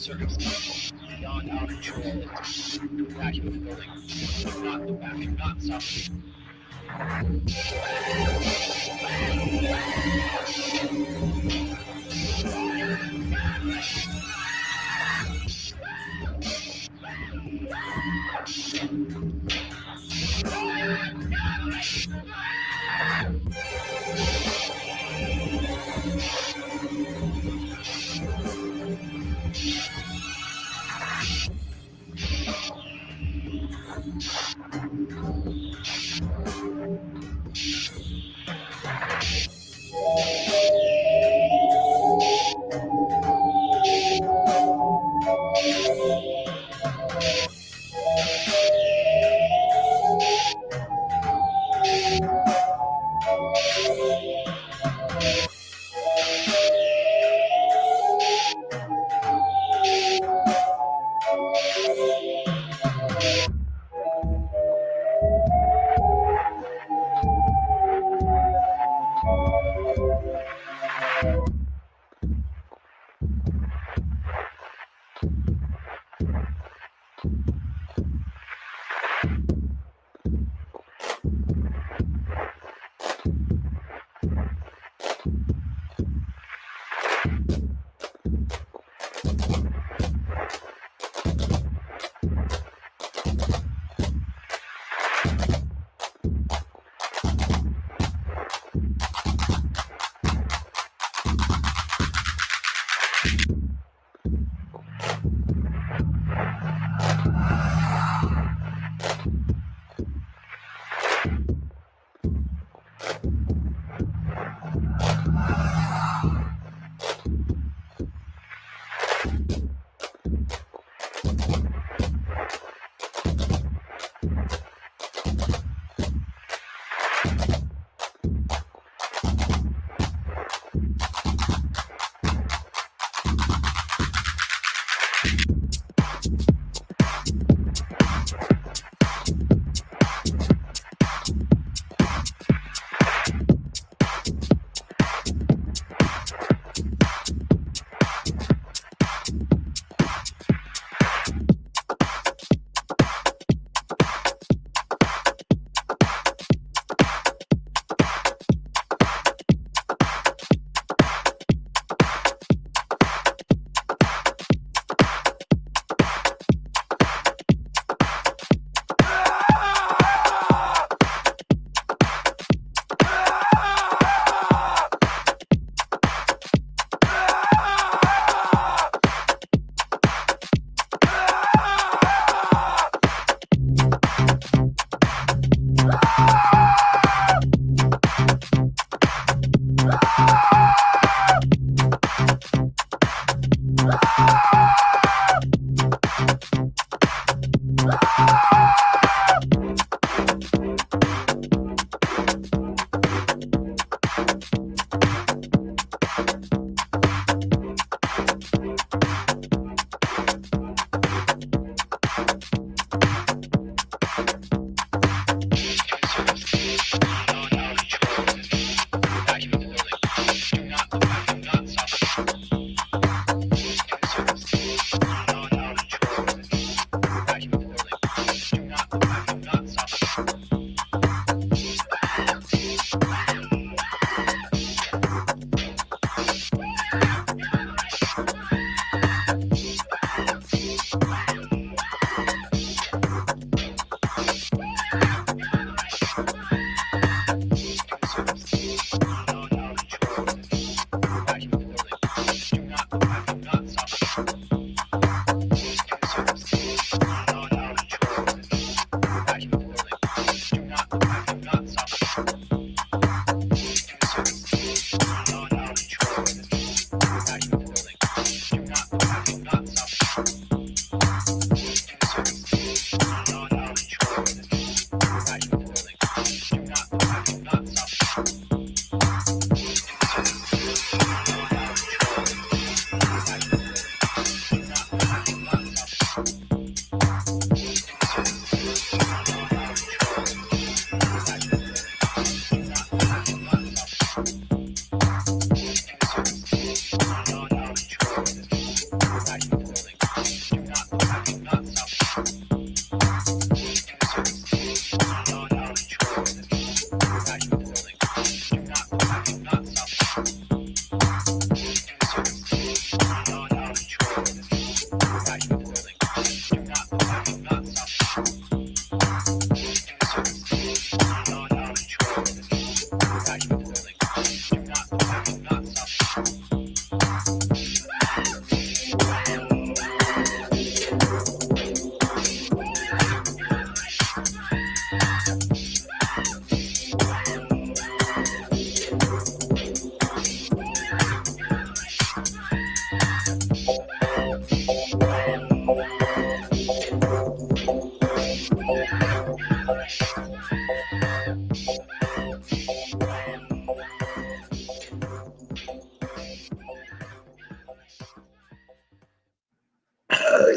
circumstances beyond our control to evacuate the building. Do not look back. Do not stop.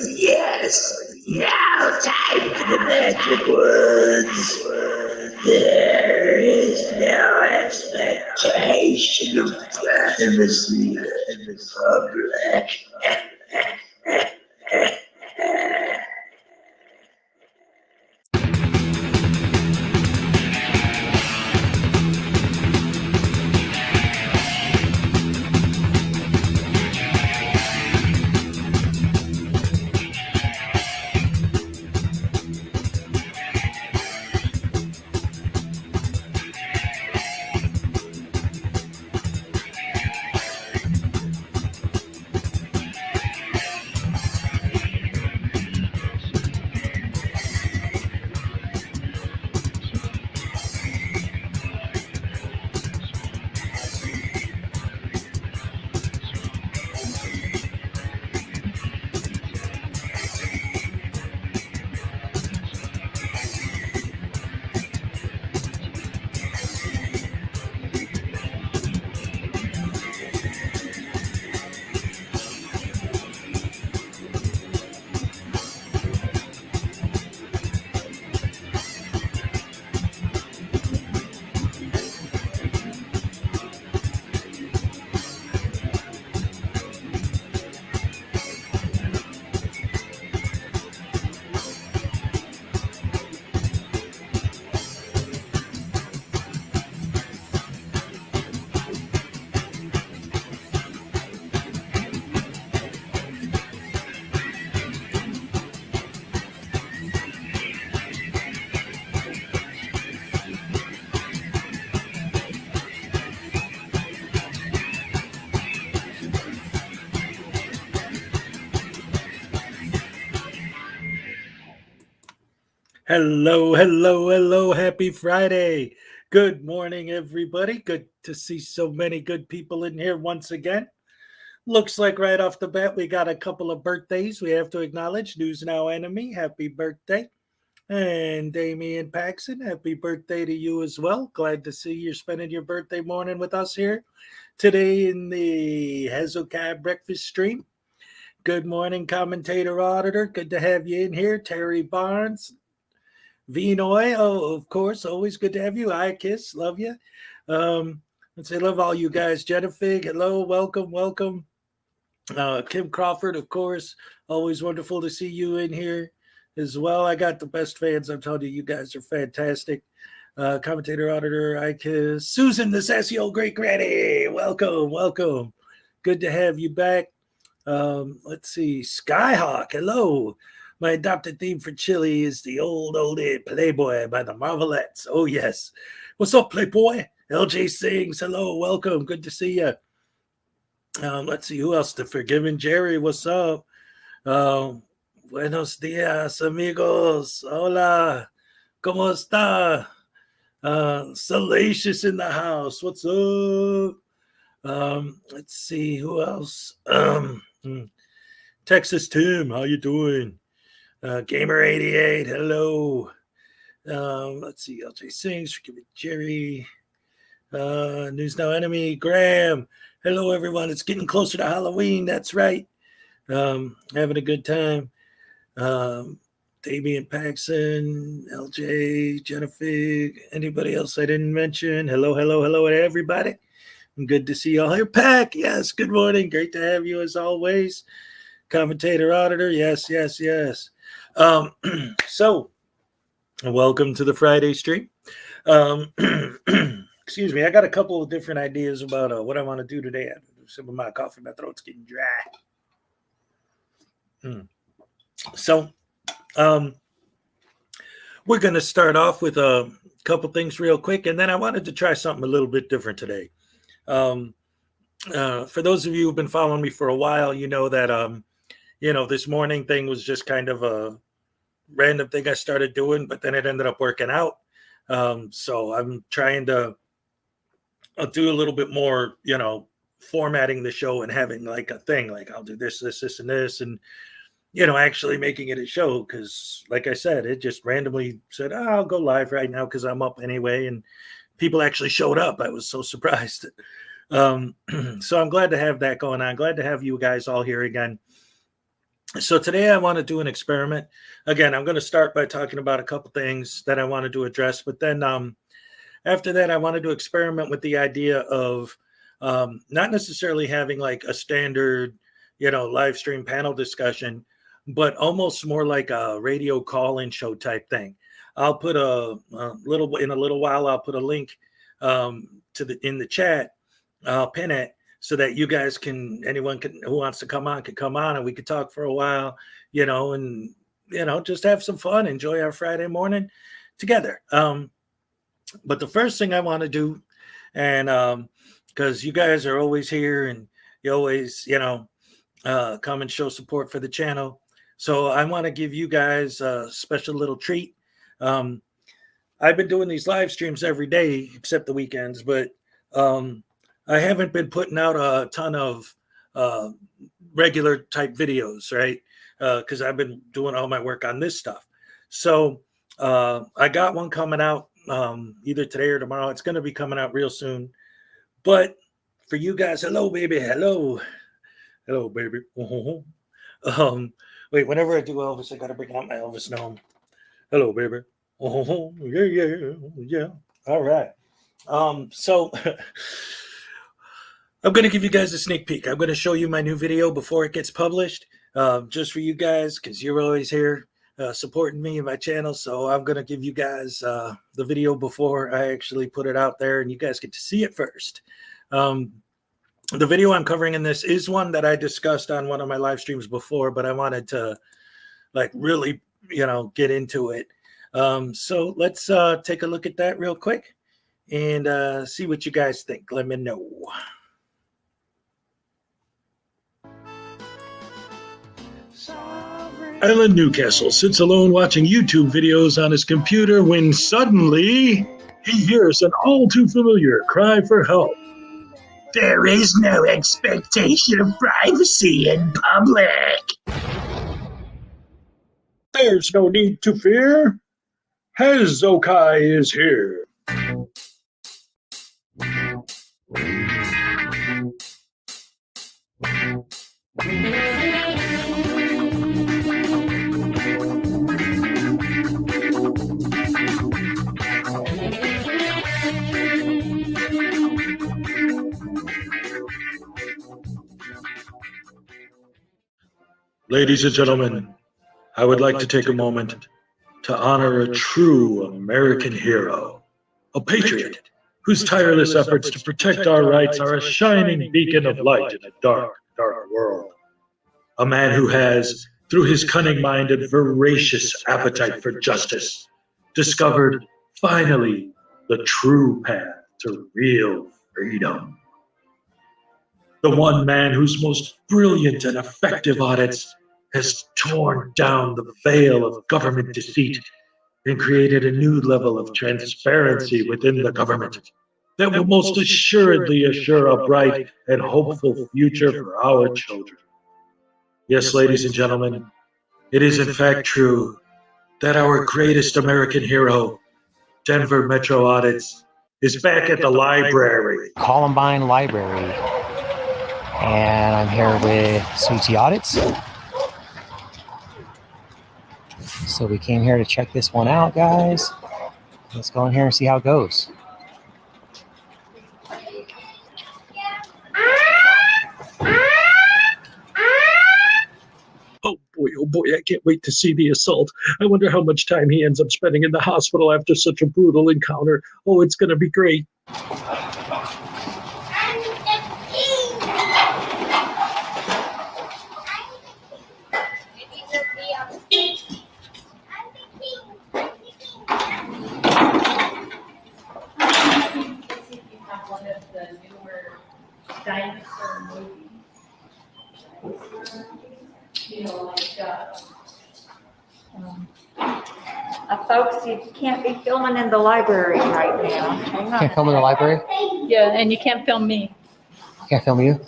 Yes, now time for the magic words. There is no expectation of privacy in public. Hello. Happy Friday. Good morning, everybody. Good to see so many good people in here once again. Looks like right off the bat, we got a couple of birthdays we have to acknowledge. News Now Enemy, happy birthday. And Damian Paxson, happy birthday to you as well. Glad to see you're spending your birthday morning with us here today in the Hezokuai breakfast stream. Good morning, commentator auditor. Good to have you in here. Terry Barnes, Vinoy, oh, of course, always good to have you. I Kiss, love you. Let's say, love all you guys. Jennifer, hello, welcome. Kim Crawford, of course, always wonderful to see you in here as well. I got the best fans. I'm telling you, you guys are fantastic. Commentator, auditor, I Kiss. Susan, the sassy old great granny, welcome. Good to have you back. Let's see, Skyhawk, hello. My adopted theme for Chile is the old Playboy by the Marvelettes. Oh, yes. What's up, Playboy? LJ sings. Hello, welcome. Good to see you. Let's see who else. The Forgiven Jerry, what's up? Buenos dias, amigos. Hola. ¿Cómo está? Salacious in the house. What's up? Let's see who else. Texas Tim, how you doing? Gamer88, hello. Let's see, LJ Sings, Forgive It Jerry, News Now Enemy, Graham. Hello, everyone. It's getting closer to Halloween. That's right. Having a good time. Damian Paxson, LJ, Jennifer, anybody else I didn't mention? Hello to everybody. Good to see you all here. Pack, yes, good morning. Great to have you as always. Commentator, auditor, yes. So, welcome to the Friday stream. Excuse me, I got a couple of different ideas about what I want to do today. I have to do some of my coffee. My throat's getting dry. So, we're going to start off with a couple things real quick, and then I wanted to try something a little bit different today. For those of you who've been following me for a while, you know that this morning thing was just kind of a random thing I started doing, but then it ended up working out. So I'm trying to do a little bit more, formatting the show and having like a thing, like I'll do this, and this, and, actually making it a show. Cause like I said, it just randomly said, I'll go live right now cause I'm up anyway. And people actually showed up. I was so surprised. So I'm glad to have that going on. Glad to have you guys all here again. So today I want to do an experiment. Again, I'm going to start by talking about a couple things that I wanted to address, but then after that, I wanted to experiment with the idea of not necessarily having like a standard, live stream panel discussion, but almost more like a radio call-in show type thing. I'll put a little while. I'll put a link in the chat. I'll pin it so that you guys anyone who wants to come on can come on, and we could talk for a while, and just have some fun, enjoy our Friday morning together. But the first thing I want to do, and because you guys are always here and you always, come and show support for the channel. So I want to give you guys a special little treat. I've been doing these live streams every day except the weekends, but I haven't been putting out a ton of regular type videos, right? Because I've been doing all my work on this stuff. So I got one coming out either today or tomorrow. It's going to be coming out real soon. But for you guys, hello, baby. Hello, baby. Wait, whenever I do Elvis, I got to bring out my Elvis gnome. Hello, baby. Yeah. All right. So I'm going to give you guys a sneak peek. I'm going to show you my new video before it gets published, just for you guys, because you're always here supporting me and my channel. So I'm going to give you guys the video before I actually put it out there, and you guys get to see it first. The video I'm covering in this is one that I discussed on one of my live streams before, but I wanted to really, get into it. So let's take a look at that real quick and see what you guys think. Let me know. Alan Newcastle sits alone watching YouTube videos on his computer when suddenly he hears an all too familiar cry for help. There is no expectation of privacy in public. There's no need to fear. Hezokuai is here. Ladies and gentlemen, I would like to take a moment to honor a true American hero, a patriot whose tireless efforts to protect our rights are a shining beacon of light in a dark, dark world. A man who has, through his cunning mind and voracious appetite for justice, discovered, finally, the true path to real freedom. The one man whose most brilliant and effective audits has torn down the veil of government deceit and created a new level of transparency within the government that will most assuredly assure a bright and hopeful future for our children. Yes, ladies and gentlemen, it is in fact true that our greatest American hero, Denver Metro Audits, is back at the library. Columbine Library. And I'm here with Sweetie Audits. So we came here to check this one out, guys. Let's go in here and see how it goes. Oh boy, I can't wait to see the assault. I wonder how much time he ends up spending in the hospital after such a brutal encounter. Oh, it's going to be great. One of the newer dinosaur movies. Folks, you can't be filming in the library right now. Hang on. Can't film in the library? Yeah, and you can't film me. Can't film you?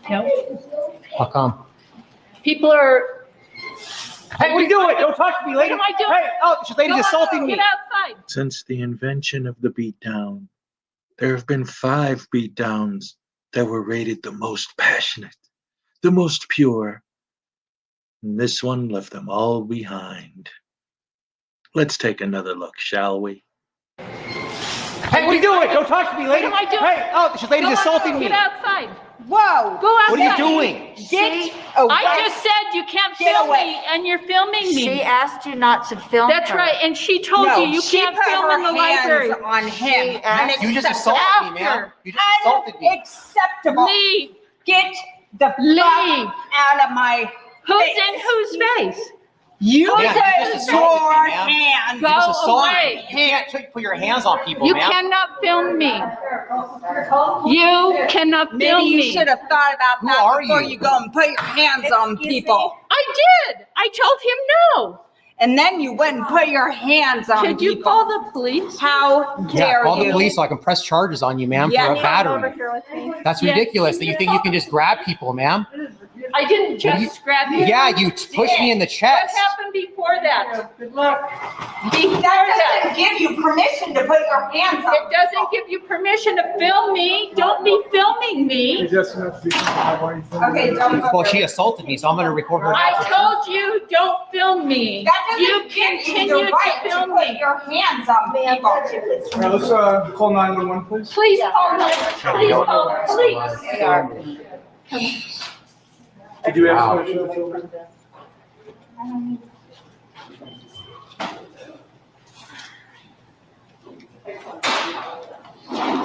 No. How come? People are. Hey, what are you doing? Don't talk to me, lady. What am I doing? Hey, oh, this lady's assaulting me. Get outside. Since the invention of the beatdown, there have been 5 beatdowns that were rated the most passionate, the most pure, and this one left them all behind. Let's take another look, shall we? Hey, what are you doing? Don't talk to me, lady. What am I doing? Hey, oh, this lady's assaulting me. Get outside. Whoa! Go outside. What are you doing? Get I just said you can't Get film away. me, and you're filming me. She asked you not to film That's her. right, and she told you she can't put film her in the hands library. on him. You just assaulted me, man. You just assaulted me. Unacceptable. Leave. Get the Leave. fuck out of my Who's face. in whose face? You Yeah, put you just assaulted your me, ma'am. hands. Go You just assaulted away. me. You can't put your hands on people, You man. cannot film me. You cannot Maybe film you me. should have thought about Who that are before you? you go and put your hands on people. I did. I told him no. And then you went and put your hands on Could people. you call the police? How Yeah, dare call the you? police so I can press charges on you, ma'am, Yeah. for a battery. That's Yeah. ridiculous that you think you can just grab people, ma'am. I didn't What do just grab you. Yeah, you pushed me in the What chest. happened before that? Before That that. doesn't give you permission to put your hands on It doesn't give you permission to film me. Don't be filming me. Okay, don't go. Well, she assaulted me, so I'm going to record her. I told you, don't film me. That doesn't You give you continue the right to to film put me. your hands on people. Let's call 911, please. Please call the police. Did you Wow. ask permission?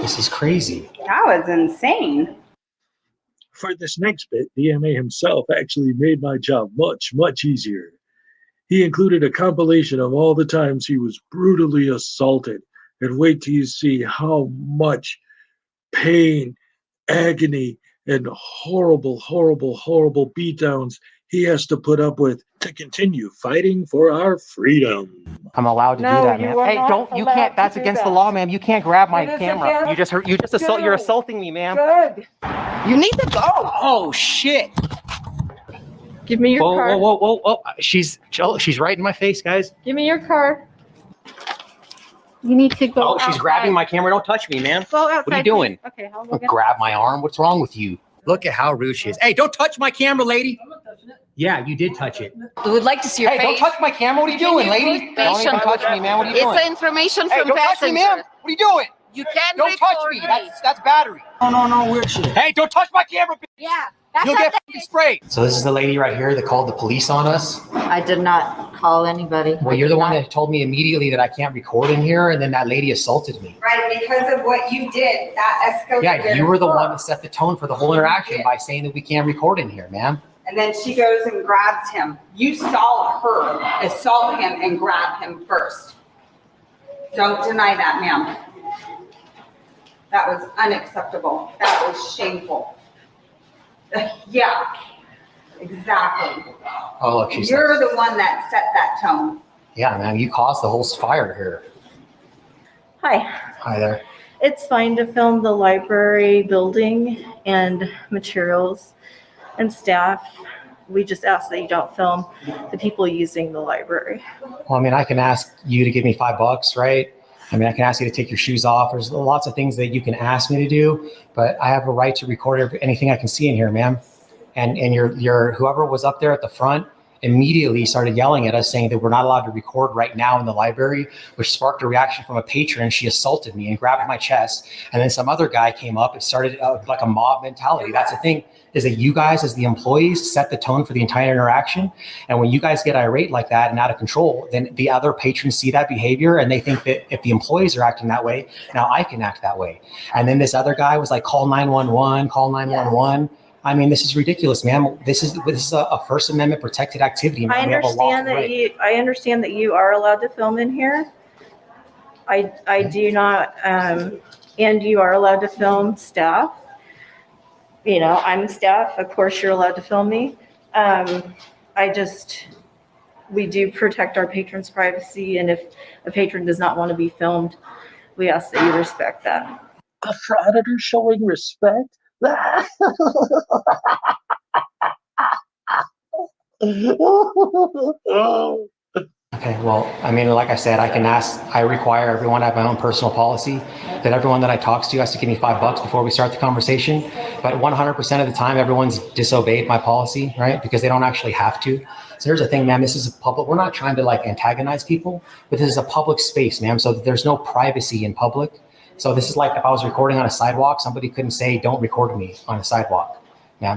This is crazy. That was insane. For this next bit, DMA himself actually made my job much, much easier. He included a compilation of all the times he was brutally assaulted, and wait till you see how much pain, agony, and horrible, horrible, horrible beatdowns he has to put up with to continue fighting for our freedom. I'm allowed to do that, ma'am. Hey, don't, you can't, that's against the law, ma'am. You can't grab my camera. You're assaulting me, ma'am. Good. You need to go. Oh, shit. Give me your card. Whoa. She's right in my face, guys. Give me your card. You need to go Oh, she's outside. grabbing my camera. Don't touch me, man. Go outside. What are you doing? please. Okay, I'll go get Grab my arm. What's wrong with you? Look at how rude she is. Hey, don't touch my camera, lady. Yeah, you did touch it. We would like to see your Hey, don't face. touch my camera. What are you doing, lady? Don't even touch me, man. What are you doing? It's information Hey, from don't touch me, passenger. ma'am. What are you doing? You can't Don't touch record me. That's battery. No, weird shit. Hey, don't touch my camera, bitch. Yeah, that's You'll not get that. fucking sprayed. So this is the lady right here that called the police on us. I did not call anybody. Well, you're the one that told me immediately that I can't record in here, and then that lady assaulted me. Right, because of what you did, that escalated. Yeah, you were the her. one that set the tone for the whole interaction by saying that we can't record in here, ma'am. And then she goes and grabs him. You saw her assault him and grab him first. Don't deny that, ma'am. That was unacceptable. That was shameful. Yeah, exactly. Oh, look, she's You're the one that set that tone. yeah, man, you caused the whole fire here. Hi. Hi there. It's fine to film the library building and materials and staff. We just ask that you don't film the people using the library. Well, I mean, I can ask you to give me $5, right? I mean, I can ask you to take your shoes off. There's lots of things that you can ask me to do, but I have a right to record anything I can see in here, ma'am. And your whoever was up there at the front immediately started yelling at us saying that we're not allowed to record right now in the library, which sparked a reaction from a patron. She assaulted me and grabbed my chest. And then some other guy came up. It started like a mob mentality. That's the thing, is that you guys as the employees set the tone for the entire interaction. And when you guys get irate like that and out of control, then the other patrons see that behavior and they think that if the employees are acting that way, now I can act that way. And then this other guy was like, call 911, call 911. I mean, this is ridiculous, ma'am. This is a First Amendment protected activity. I Ma'am. We have a lawful right. I understand that you are allowed to film in here. I do not, and you are allowed to film staff. You know, I'm staff, of course you're allowed to film me. We do protect our patrons' privacy, and if a patron does not want to be filmed, we ask that you respect that. A frauditor showing respect? Okay, well, I mean, like I said, I require everyone to have my own personal policy that everyone that I talk to has to give me $5 before we start the conversation. But 100% of the time, everyone's disobeyed my policy, right? Because they don't actually have to. So here's the thing, ma'am, this is a public, we're not trying to like antagonize people, but this is a public space, ma'am. So there's no privacy in public. So this is like if I was recording on a sidewalk, somebody couldn't say, don't record me on a sidewalk.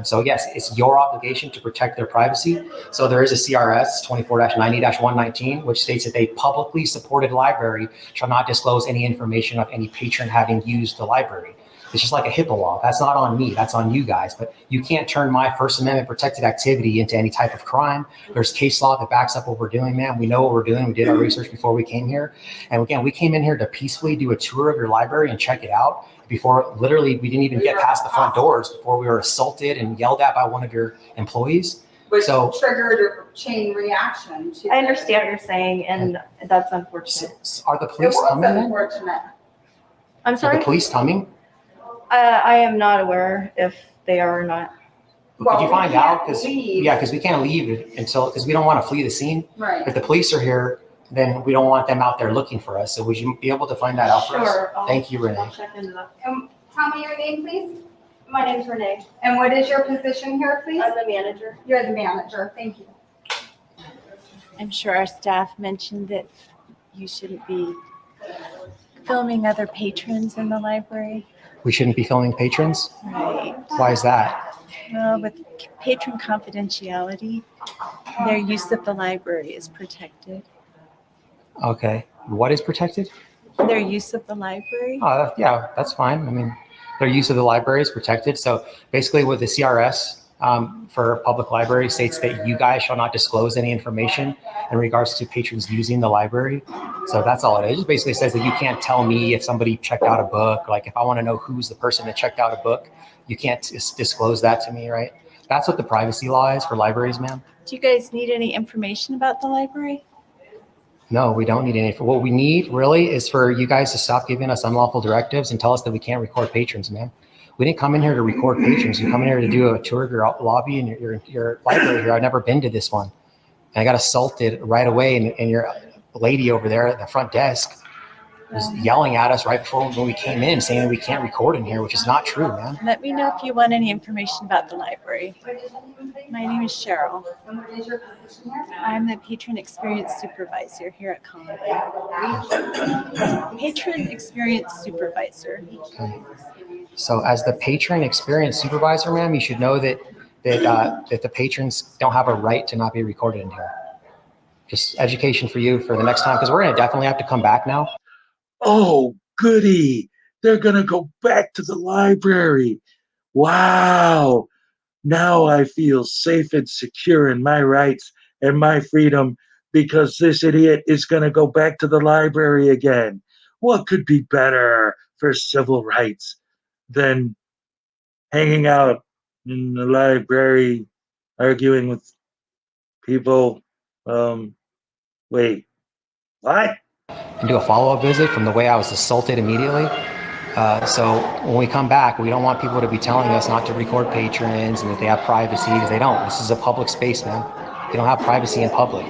So yes, it's your obligation to protect their privacy. So there is a CRS 24-90-119, which states that a publicly supported library shall not disclose any information of any patron having used the library. It's just like a HIPAA law. That's not on me, that's on you guys. But you can't turn my First Amendment protected activity into any type of crime. There's case law that backs up what we're doing, man. We know what we're doing. We did our research before we came here. And again, we came in here to peacefully do a tour of your library and check it out. Before, literally, we didn't even get past the front doors before we were assaulted and yelled at by one of your employees. Which So triggered a chain reaction to. I understand what you're saying, and that's unfortunate. are the It police was coming then? unfortunate. I'm Are sorry? the police coming? I am not aware if they are or not. Could you find out? Because Leave. yeah, because we can't leave because we don't want to flee the scene. Right. If the police are here, then we don't want them out there looking for us. So would you be able to find that out for us? Sure. Thank you, Renee. I'll check into that. Tell me your name, please. My name's Renee. And what is your position here, please? I'm the manager. You're the manager. Thank you. I'm sure our staff mentioned that you shouldn't be filming other patrons in the library. We shouldn't be filming patrons? Right. Why is that? Well, with patron confidentiality, their use of the library is protected. Okay. What is protected? Their use of the library? Yeah, that's fine. I mean, their use of the library is protected. So basically with the CRS for public library states that you guys shall not disclose any information in regards to patrons using the library. So that's all it is. It just basically says that you can't tell me if somebody checked out a book. Like if I want to know who's the person that checked out a book, you can't disclose that to me, right? That's what the privacy law is for libraries, ma'am. Do you guys need any information about the library? No, we don't need any. What we need really is for you guys to stop giving us unlawful directives and tell us that we can't record patrons, ma'am. We didn't come in here to record patrons. We come in here to do a tour of your lobby and your library here. I've never been to this one. And I got assaulted right away. And your lady over there at the front desk was yelling at us right before when we came in, saying that we can't record in here, which is not true, man. Let me know if you want any information about the library. My name is Cheryl. And what is your position here? I'm the Patron Experience Supervisor here at Conway. Patron Experience Supervisor. Okay. So as the patron experience supervisor, ma'am, you should know that the patrons don't have a right to not be recorded in here. Just education for you for the next time, because we're going to definitely have to come back now. Oh, goody. They're going to go back to the library. Wow. Now I feel safe and secure in my rights and my freedom because this idiot is going to go back to the library again. What could be better for civil rights than hanging out in the library, arguing with people? Wait, what? And do a follow-up visit from the way I was assaulted immediately. So when we come back, we don't want people to be telling us not to record patrons and that they have privacy, because they don't. This is a public space, man. They don't have privacy in public.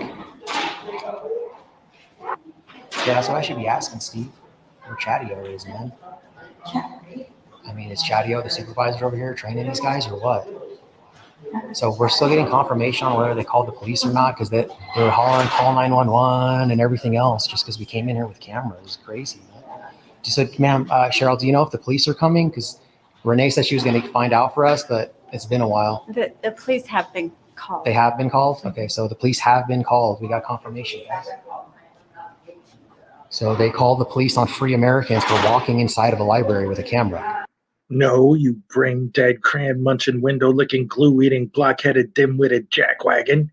Yeah, that's what I should be asking, Steve. Where Chatio is, man. I mean, is Chatio the supervisor over here training these guys or what? So we're still getting confirmation on whether they called the police or not, because they were hollering call 911 and everything else just because we came in here with cameras. It's crazy, man. So, ma'am, Cheryl, do you know if the police are coming? Because Renee said she was going to find out for us, but it's been a while. The police have been called. They have been called? Okay, so the police have been called. We got confirmation. So they called the police on free Americans for walking inside of a library with a camera. No, you brain dead, crayon munching, window licking, glue eating, blockheaded, dim witted jackwagon.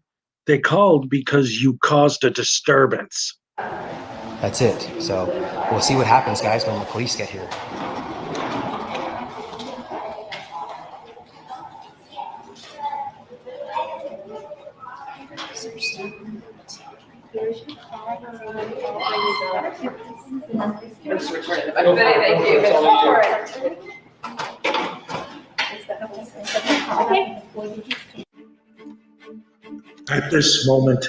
They called because you caused a disturbance. That's it. So we'll see what happens, guys, when the police get here. At this moment,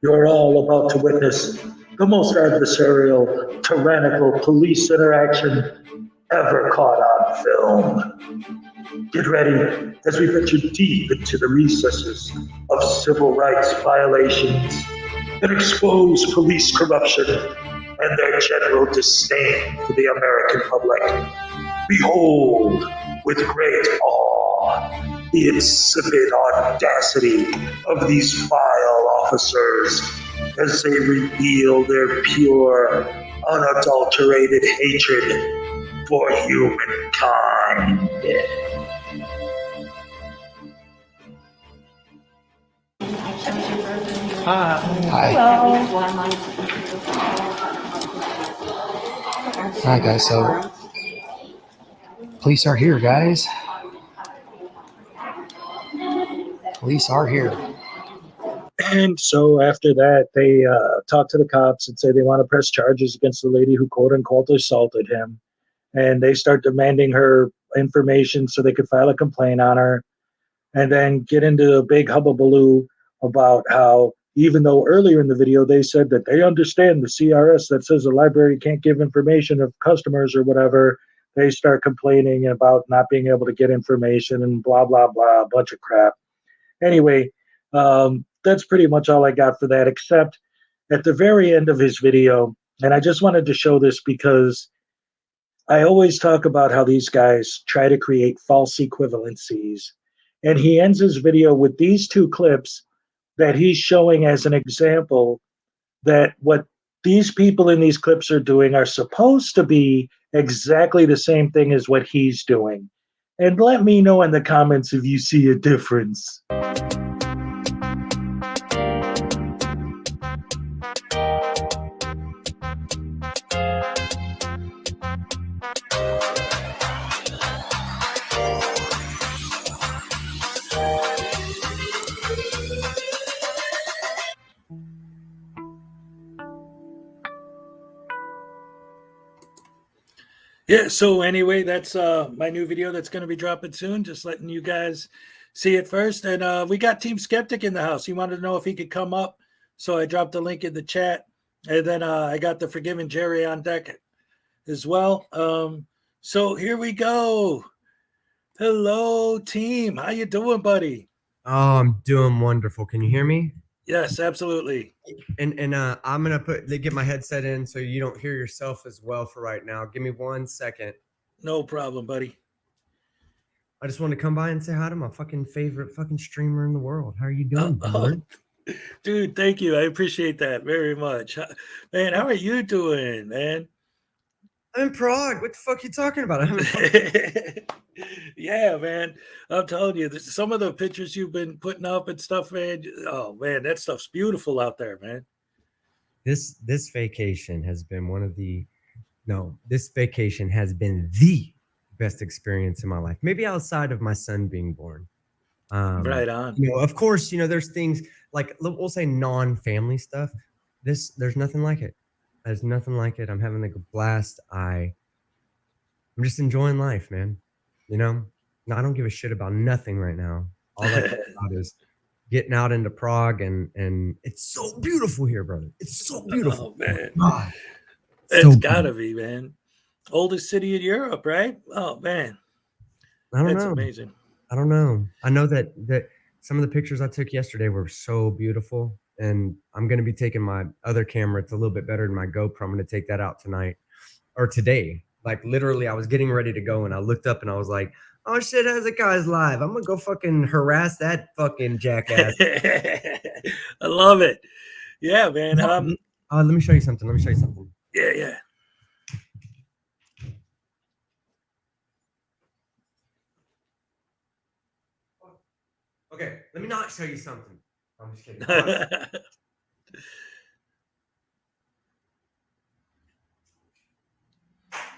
You're all about to witness the most adversarial, tyrannical police interaction ever caught on film. Get ready as we venture deep into the recesses of civil rights violations and expose police corruption and their general disdain for the American public. Behold, with great awe, the insipid audacity of these vile officers as they reveal their pure, unadulterated hatred for humankind. Hi. Hi, guys. So, police are here, guys. Police are here. And so after that, they talk to the cops and say they want to press charges against the lady who quote unquote assaulted him. And they start demanding her information so they could file a complaint on her. And then get into a big hubbubaloo about how, even though earlier in the video they said that they understand the CRS that says the library can't give information of customers or whatever, they start complaining about not being able to get information and blah, blah, blah, a bunch of crap. Anyway, that's pretty much all I got for that, except at the very end of his video, and I just wanted to show this because I always talk about how these guys try to create false equivalencies. And he ends his video with these two clips that he's showing as an example that what these people in these clips are doing are supposed to be exactly the same thing as what he's doing. And let me know in the comments if you see a difference. Yeah, so anyway, that's my new video that's going to be dropping soon. Just letting you guys see it first. And we got Team Skeptic in the house. He wanted to know if he could come up. So I dropped a link in the chat. And then I got the Forgiven Jerry on deck as well. So here we go. Hello, team. How you doing, buddy? Oh, I'm doing wonderful. Can you hear me? Yes, absolutely. And I'm gonna get my headset in so you don't hear yourself as well for right now. Give me 1 second. No problem, buddy. I just wanted to come by and say hi to my fucking favorite fucking streamer in the world. How are you doing, brother? Dude, thank you. I appreciate that very much. Man, how are you doing, man? I'm in Prague. What the fuck are you talking about? Yeah, man. I'm telling you, some of the pictures you've been putting up and stuff, man. Oh, man, that stuff's beautiful out there, man. This vacation has been this vacation has been the best experience in my life. Maybe outside of my son being born. Right on. Of course, there's things like, we'll say non-family stuff. There's nothing like it. There's nothing like it. I'm having a blast. I'm just enjoying life, man. No, I don't give a shit about nothing right now. All I care about is getting out into Prague, and it's so beautiful here, brother. It's so beautiful. Oh, man. Oh, it's gotta be, man. Oldest city in Europe, right? Oh, man. That's amazing. I don't know. I know that some of the pictures I took yesterday were so beautiful, and I'm going to be taking my other camera. It's a little bit better than my GoPro. I'm going to take that out tonight or today. Like, literally, I was getting ready to go, and I looked up, and I was like, oh, shit, Hezokuai's live. I'm going to go fucking harass that fucking jackass. I love it. Yeah, man. Let me show you something. Yeah. Okay, let me not show you something. I'm just kidding.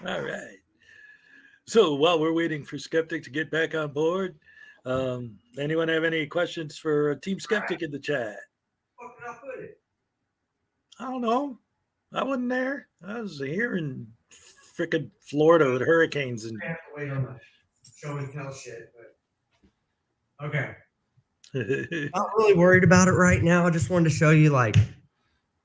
All right. So while we're waiting for Skeptic to get back on board, anyone have any questions for Team Skeptic in the chat? Where can I put it? I don't know. I wasn't there. I was here in freaking Florida with hurricanes and. I have to wait on the show and tell shit, but okay. Not really worried about it right now. I just wanted to show you, like,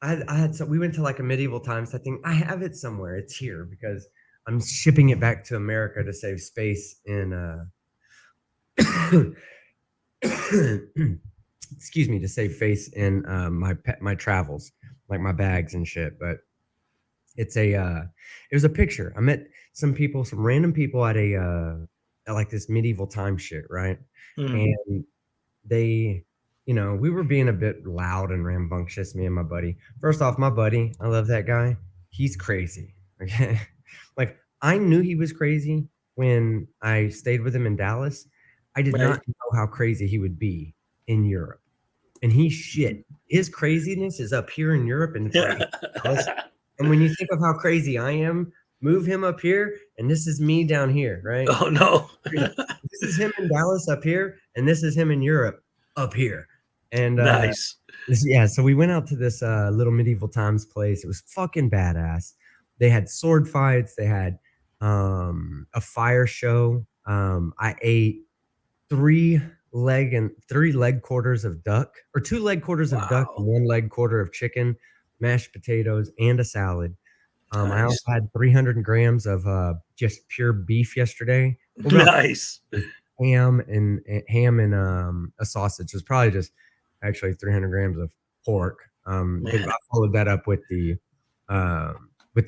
we went to like a medieval times. I think I have it somewhere. It's here because I'm shipping it back to America to save space in excuse me, to save face in my travels, like my bags and shit. But it's it was a picture. I met some random people at at like this medieval time shit, right? And they, we were being a bit loud and rambunctious, me and my buddy. First off, my buddy, I love that guy. He's crazy. Okay. Like I knew he was crazy when I stayed with him in Dallas. I did not know how crazy he would be in Europe. And he's shit. His craziness is up here in Europe and Dallas. And when you think of how crazy I am, move him up here, and this is me down here, right? Oh no. This is him in Dallas up here, and this is him in Europe up here. And nice. Yeah, so we went out to this little medieval times place. It was fucking badass. They had sword fights. They had a fire show. I ate 3 leg quarters of duck, or 2 leg quarters of duck, and 1 leg quarter of chicken, mashed potatoes, and a salad. I also had 300 grams of just pure beef yesterday. Nice. Ham and a sausage. It was probably just actually 300 grams of pork. I followed that up with the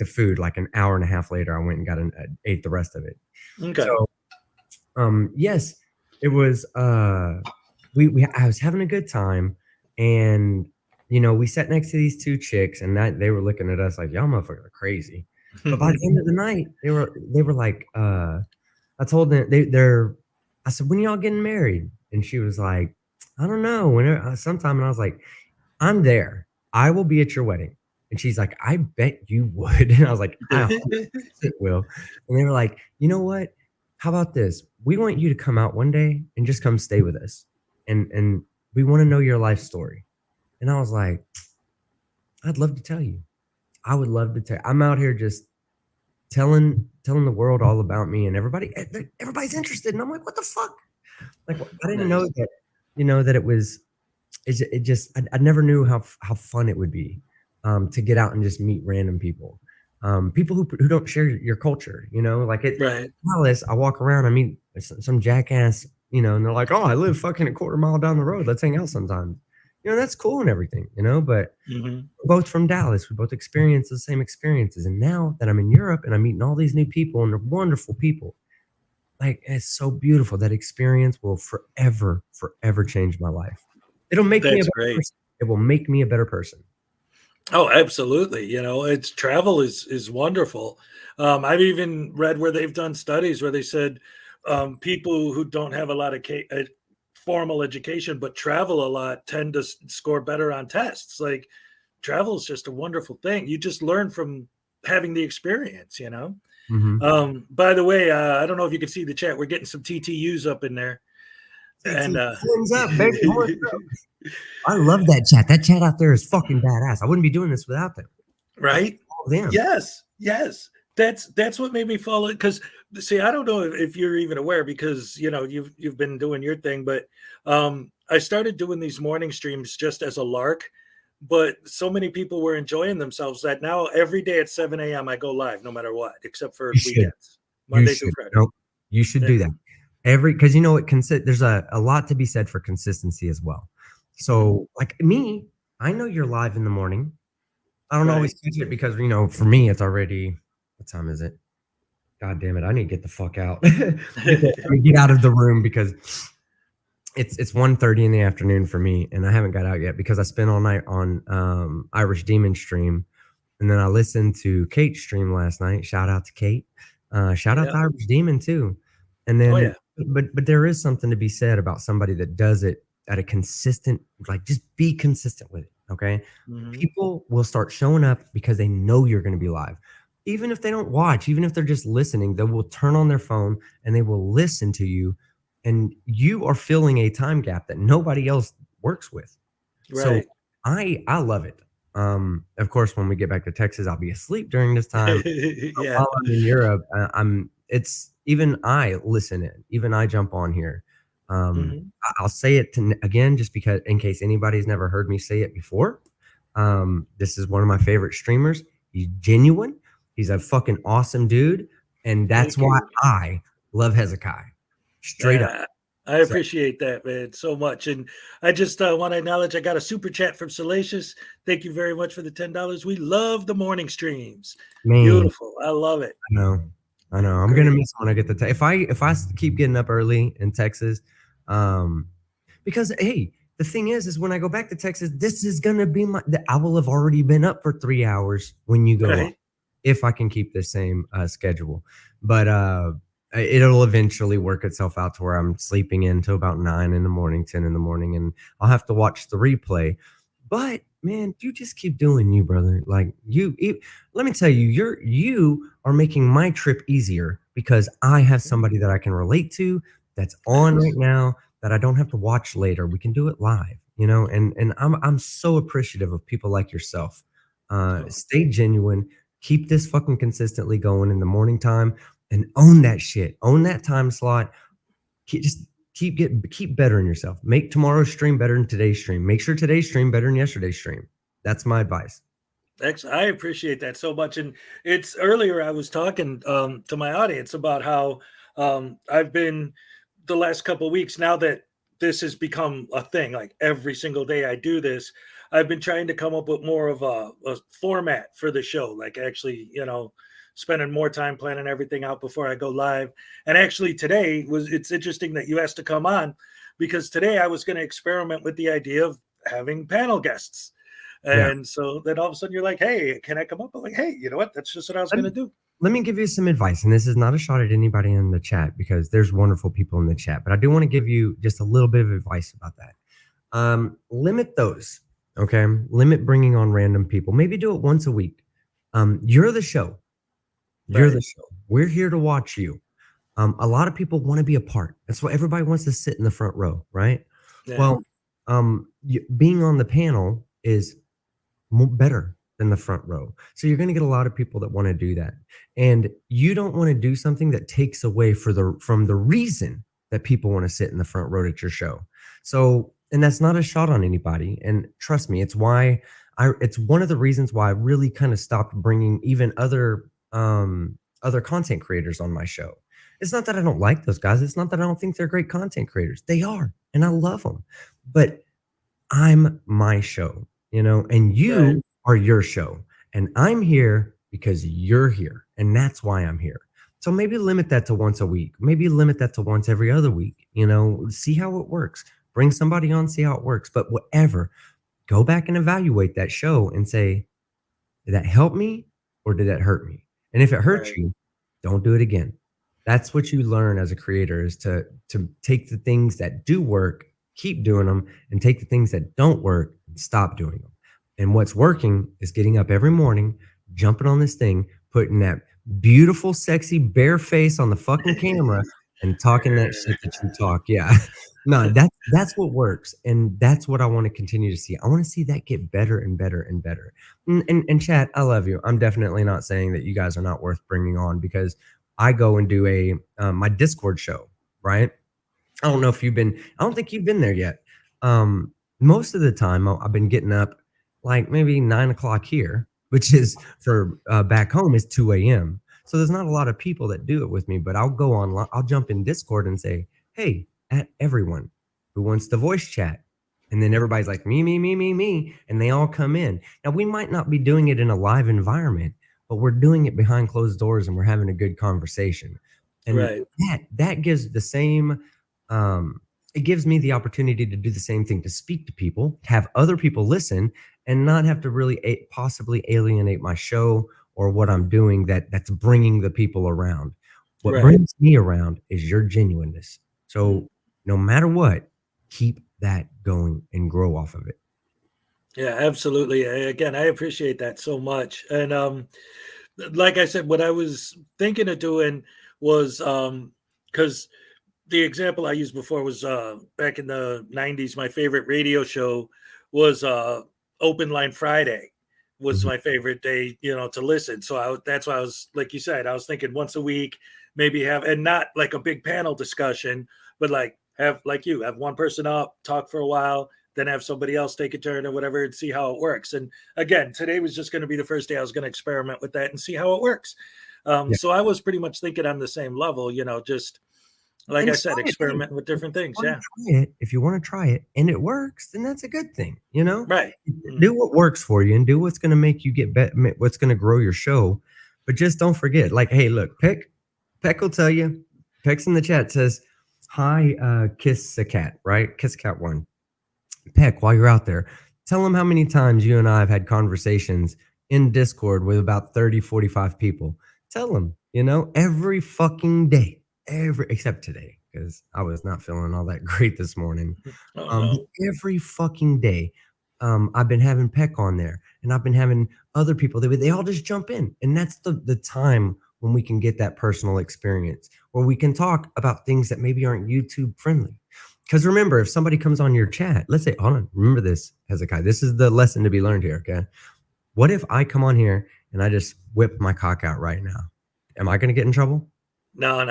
food. Like an hour and a half later, I went and ate the rest of it. Okay. So, yes, it was. I was having a good time, and we sat next to these 2 chicks, and they were looking at us like, y'all motherfuckers are crazy. But by the end of the night, they were like, I told them I said, when y'all getting married? And she was like, I don't know, sometime. And I was like, I'm there. I will be at your wedding. And she's like, I bet you would. And I was like, I will. And they were like, you know what? How about this? We want you to come out one day and just come stay with us. And we want to know your life story. And I was like, I'd love to tell you. I would love to tell you. I'm out here just telling the world all about me, and everybody's interested. And I'm like, what the fuck? Like, I didn't know that, that it was, I never knew how fun it would be to get out and just meet random people. People who don't share your culture, like it. Right. Dallas, I walk around, I meet some jackass, and they're like, oh, I live fucking a quarter mile down the road. Let's hang out sometimes. That's cool and everything, but we're both from Dallas. We both experience the same experiences. And now that I'm in Europe and I'm meeting all these new people, and they're wonderful people, like, it's so beautiful. That experience will forever change my life. It'll make me a better person. It will make me a better person. Oh, absolutely. It's travel is wonderful. I've even read where they've done studies where they said people who don't have a lot of formal education but travel a lot tend to score better on tests. Like, travel is just a wonderful thing. You just learn from having the experience. By the way, I don't know if you can see the chat. We're getting some TTUs up in there. And thumbs up, baby. I love that chat. That chat out there is fucking badass. I wouldn't be doing this without them. Right? Them. Yes. That's what made me follow it. Because see, I don't know if you're even aware, because you've been doing your thing, but I started doing these morning streams just as a lark. But so many people were enjoying themselves that now every day at 7 a.m. I go live, no matter what, except for weekends, Monday through Friday. Nope. You should do that because there's a lot to be said for consistency as well. So like me, I know you're live in the morning. I don't always catch it because, for me, it's already, what time is it? God damn it. I need to get the fuck out. Get out of the room because it's 1:30 in the afternoon for me, and I haven't got out yet because I spent all night on Irish Demon stream, and then I listened to Kate's stream last night. Shout out to Kate. Shout out to Irish Demon too. And then, but there is something to be said about somebody that does it at a consistent, like, just be consistent with it. Okay. People will start showing up because they know you're going to be live. Even if they don't watch, even if they're just listening, they will turn on their phone and they will listen to you. And you are filling a time gap that nobody else works with. Right. So I love it. Of course, when we get back to Texas, I'll be asleep during this time. While I'm in Europe, even I listen in, even I jump on here. I'll say it again, just because, in case anybody's never heard me say it before. This is one of my favorite streamers. He's genuine. He's a fucking awesome dude. And that's Thank why you. I love Hezekiah. Straight up. Yeah, I appreciate that, man, so much. And I just want to acknowledge I got a super chat from Salacious. Thank you very much for the $10. We love the morning streams. Man, Beautiful. I love it. I know. I'm Great. gonna miss when I get the if I keep getting up early in Texas, because hey, the thing is when I go back to Texas, this is gonna be I will have already been up for 3 hours when you go Right. on, if I can keep the same schedule. But it'll eventually work itself out to where I'm sleeping in till about 9 in the morning, 10 in the morning, and I'll have to watch the replay. But man, you just keep doing you, brother. Like let me tell you, you are making my trip easier because I have somebody that I can relate to that's on right now that I don't have to watch later. We can do it live, and I'm so appreciative of people like yourself. Stay genuine, keep this fucking consistently going in the morning time, and own that shit. Own that time slot. Keep bettering yourself. Make tomorrow's stream better than today's stream. Make sure today's stream better than yesterday's stream. That's my advice. I appreciate that so much. And it's earlier I was talking to my audience about how I've been the last couple of weeks, now that this has become a thing, like every single day I do this, I've been trying to come up with more of a format for the show, like actually, spending more time planning everything out before I go live. And actually today it's interesting that you asked to come on, because today I was going to experiment with the idea of having panel guests. And so then all of a sudden you're like, hey, can I come up? I'm like, hey, you know what? That's just what I was going to do. Let me give you some advice. And this is not a shot at anybody in the chat because there's wonderful people in the chat, but I do want to give you just a little bit of advice about that. Limit those. Okay. Limit bringing on random people. Maybe do it once a week. You're the show. You're the show. We're here to watch you. A lot of people want to be a part. That's why everybody wants to sit in the front row, right? Yeah. Well, being on the panel is better than the front row. So you're going to get a lot of people that want to do that. And you don't want to do something that takes away from the reason that people want to sit in the front row at your show. So, and that's not a shot on anybody. And trust me, it's why it's one of the reasons why I really kind of stopped bringing even other content creators on my show. It's not that I don't like those guys. It's not that I don't think they're great content creators. They are, and I love them. But I'm my show, and you are your show. And I'm here because you're here. And that's why I'm here. So maybe limit that to once a week. Maybe limit that to once every other week. See how it works. Bring somebody on, see how it works. But whatever, go back and evaluate that show and say, did that help me or did that hurt me? And if it hurts you, don't do it again. That's what you learn as a creator, is to take the things that do work, keep doing them, and take the things that don't work and stop doing them. And what's working is getting up every morning, jumping on this thing, putting that beautiful, sexy, bare face on the fucking camera and talking that shit that you talk. Yeah. No, that's what works. And that's what I want to continue to see. I want to see that get better and better and better. And chat, I love you. I'm definitely not saying that you guys are not worth bringing on, because I go and do my Discord show, right? I don't know if I don't think you've been there yet. Most of the time I've been getting up like maybe 9 o'clock here, which is for back home is 2 a.m. So there's not a lot of people that do it with me, but I'll go online. I'll jump in Discord and say, hey, at everyone who wants to voice chat. And then everybody's like, me. And they all come in. Now, we might not be doing it in a live environment, but we're doing it behind closed doors and we're having a good conversation. And that gives the same, it gives me the opportunity to do the same thing, to speak to people, have other people listen, and not have to really possibly alienate my show or what I'm doing that's bringing the people around. What brings me around is your genuineness. So no matter what, keep that going and grow off of it. Yeah, absolutely. Again, I appreciate that so much. And like I said, what I was thinking of doing was, because the example I used before was back in the 90s, my favorite radio show was Open Line Friday was my favorite day, to listen. So that's why I was, like you said, I was thinking once a week, maybe have, and not like a big panel discussion, but like have one person up, talk for a while, then have somebody else take a turn or whatever and see how it works. And again, today was just going to be the first day I was going to experiment with that and see how it works. So I was pretty much thinking on the same level, just like I said, experimenting with different things. Yeah. If you want to try it and it works, then that's a good thing, Right. Do what works for you and do what's going to make you get better, what's going to grow your show. But just don't forget, like, hey, look, Peck will tell you, Peck's in the chat says, hi, Kiss a Cat, right? Kiss a Cat 1. Peck, while you're out there, tell them how many times you and I have had conversations in Discord with about 30, 45 people. Tell them, every fucking day. Except today, because I was not feeling all that great this morning. Every fucking day, I've been having Peck on there, and I've been having other people. They all just jump in, and that's the time when we can get that personal experience, where we can talk about things that maybe aren't YouTube friendly. Because remember, if somebody comes on your chat, let's say, hold on, remember this, Hezekiah. This is the lesson to be learned here. Okay, what if I come on here and I just whip my cock out right now? Am I going to get in trouble? No.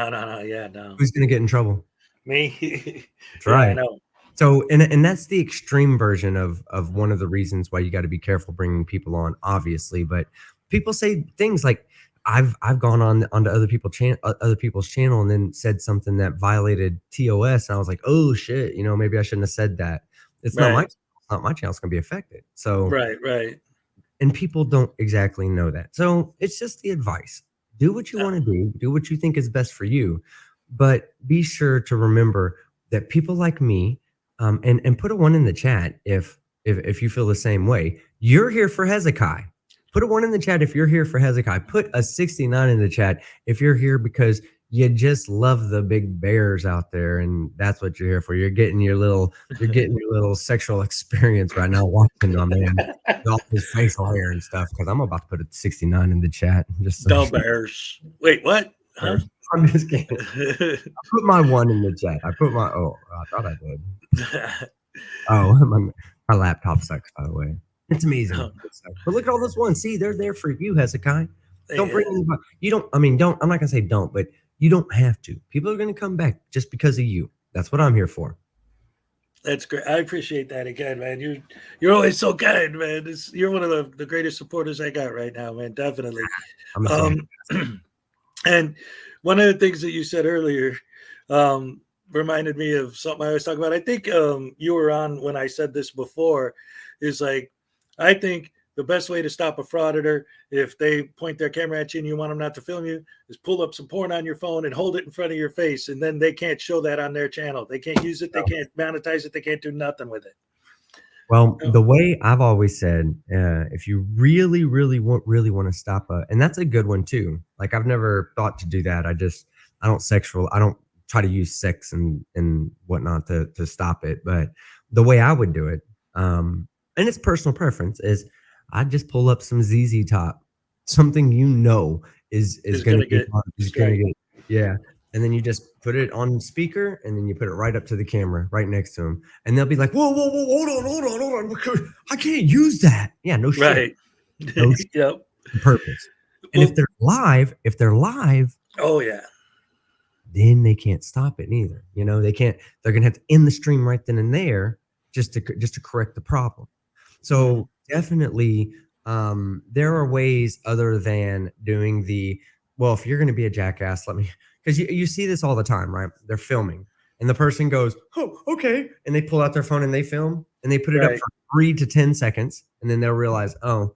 Yeah, no. Who's going to get in trouble? Me. That's right. I know. So, and that's the extreme version of one of the reasons why you got to be careful bringing people on, obviously. But people say things like, I've gone onto other people's channel and then said something that violated TOS, and I was like, oh shit, maybe I shouldn't have said that. It's not my channel. It's going to be affected. So right. And people don't exactly know that. So it's just the advice. Do what you want to do what you think is best for you, but be sure to remember that people like me, and put a 1 in the chat if you feel the same way. You're here for Hezekiah. Put a 1 in the chat if you're here for Hezekiah. Put a 69 in the chat if you're here because you just love the big bears out there, and that's what you're here for. You're getting your little sexual experience right now watching my man all his facial hair and stuff. Because I'm about to put a 69 in the chat. Just the bears. Wait, what? Huh? I'm just kidding. I put my 1 in the chat. I thought I did. My laptop sucks, by the way. It's amazing. But look at all those ones. See, they're there for you, Hezekiah. Don't bring anybody. I'm not gonna say don't, but you don't have to. People are gonna come back just because of you. That's what I'm here for. That's great. I appreciate that again, man. You're always so kind, man. You're one of the greatest supporters I got right now, man. Definitely. And one of the things that you said earlier reminded me of something I was talking about. I think you were on when I said this before. Is like, I think the best way to stop a frauditor, if they point their camera at you and you want them not to film you, is pull up some porn on your phone and hold it in front of your face, and then they can't show that on their channel. They can't use it. They can't monetize it. They can't do nothing with it. Well, the way I've always said, if you really want to stop and that's a good one too. Like, I've never thought to do that. I don't try to use sex and whatnot to stop it. But the way I would do it, and it's personal preference, is I'd just pull up some ZZ Top, something is gonna get yeah. And then you just put it on speaker, and then you put it right up to the camera, right next to them, and they'll be like, "Whoa, hold on! I can't use that." Yeah, no shit. Right. No shit. Yep. Purpose. And if they're live, oh yeah, then they can't stop it either. They can't. They're gonna have to end the stream right then and there just to correct the problem. So definitely, there are ways other than doing if you're going to be a jackass, because you see this all the time, right? They're filming and the person goes, oh, okay. And they pull out their phone and they film and they put it up for 3 to 10 seconds. And then they'll realize, oh,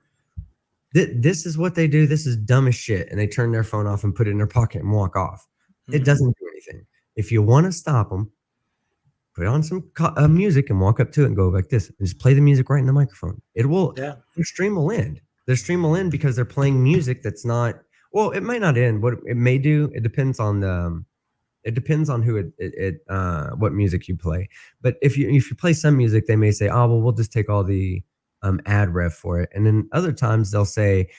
this is what they do. This is dumb as shit. And they turn their phone off and put it in their pocket and walk off. It doesn't do anything. If you want to stop them, put on some music and walk up to it and go like this. And just play the music right in the microphone. It will. Yeah. Their stream will end. Their stream will end because they're playing music that's not. Well, it might not end. What it may do, it depends on who what music you play. But if you play some music, they may say, oh well, we'll just take all the ad rev for it. And then other times they'll say,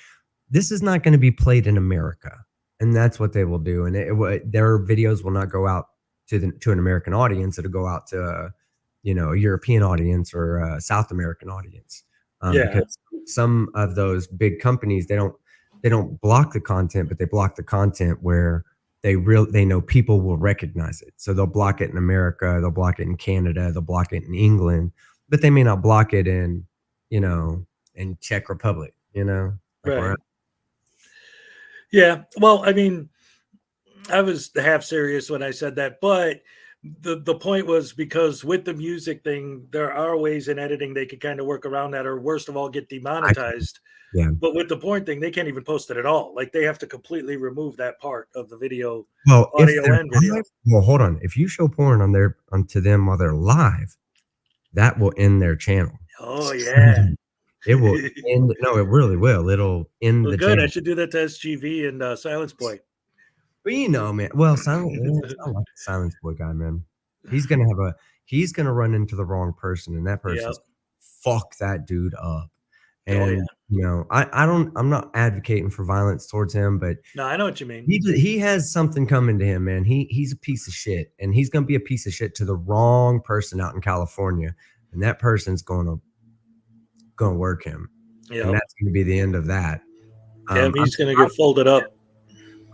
this is not going to be played in America, and that's what they will do. And their videos will not go out to an American audience. It'll go out to a European audience or a South American audience. Because some of those big companies, they don't block the content, but they block the content where they know people will recognize it. So they'll block it in America, they'll block it in Canada, they'll block it in England. but they may not block it in, in Czech Republic, like where Right. Yeah. Well, I mean, I was half serious when I said that, but the point was because with the music thing, there are ways in editing they could kind of work around that, or worst of all, get demonetized. Yeah. But with the porn thing, they can't even post it at all. Like they have to completely remove that part of the video, Well, if audio they're and video. live, well, hold on. If you show porn onto them while they're live, that will end their channel. Oh yeah. It will end. No, it really will. It'll end Well, the good. I channel. should do that to SGV and Silence Boy. But man. Well, I like the Silence Boy guy, man. He's gonna run into the wrong person, and that person's fuck that dude up. And I'm not advocating for violence towards him, but No, I know what you mean. he has something coming to him, man. He's a piece of shit, and he's gonna be a piece of shit to the wrong person out in California, and that person's gonna work him, and that's gonna be the end of that. Yeah, he's gonna get folded up.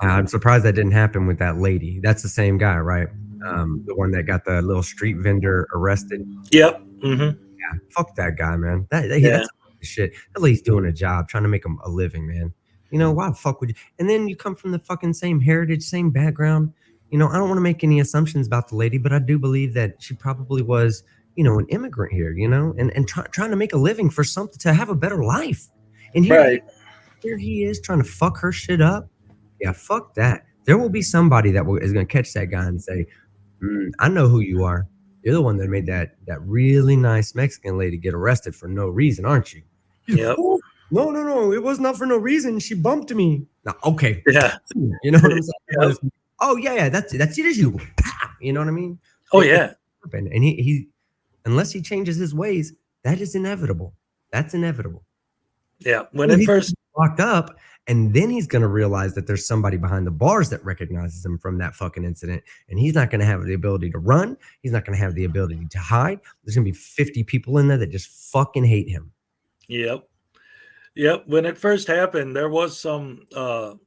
I'm surprised that didn't happen with that lady. That's the same guy, right? The one that got the little street vendor arrested. Yep. Mm-hmm. Yeah, fuck that guy, man. That's shit. At least doing a job, trying to make him a living, man. Why the fuck would you? And then you come from the fucking same heritage, same background. I don't want to make any assumptions about the lady, but I do believe that she probably was, an immigrant here, and trying to make a living for something to have a better life. And here he is trying to fuck her shit up. Yeah, fuck that. There will be somebody that is going to catch that guy and say, I know who you are. You're the one that made that really nice Mexican lady get arrested for no reason, aren't you? Yep. Oh, no. It was not for no reason. She bumped me. No, okay. Yeah. You know what I'm saying? Yep. Oh, yeah. That's it as you. You know what I mean? Oh, yeah. And he unless he changes his ways, that is inevitable. That's inevitable. Yeah. When it first locked up, and then he's going to realize that there's somebody behind the bars that recognizes him from that fucking incident. And he's not going to have the ability to run. He's not going to have the ability to hide. There's going to be 50 people in there that just fucking hate him. Yep. When it first happened, there was some, flashback,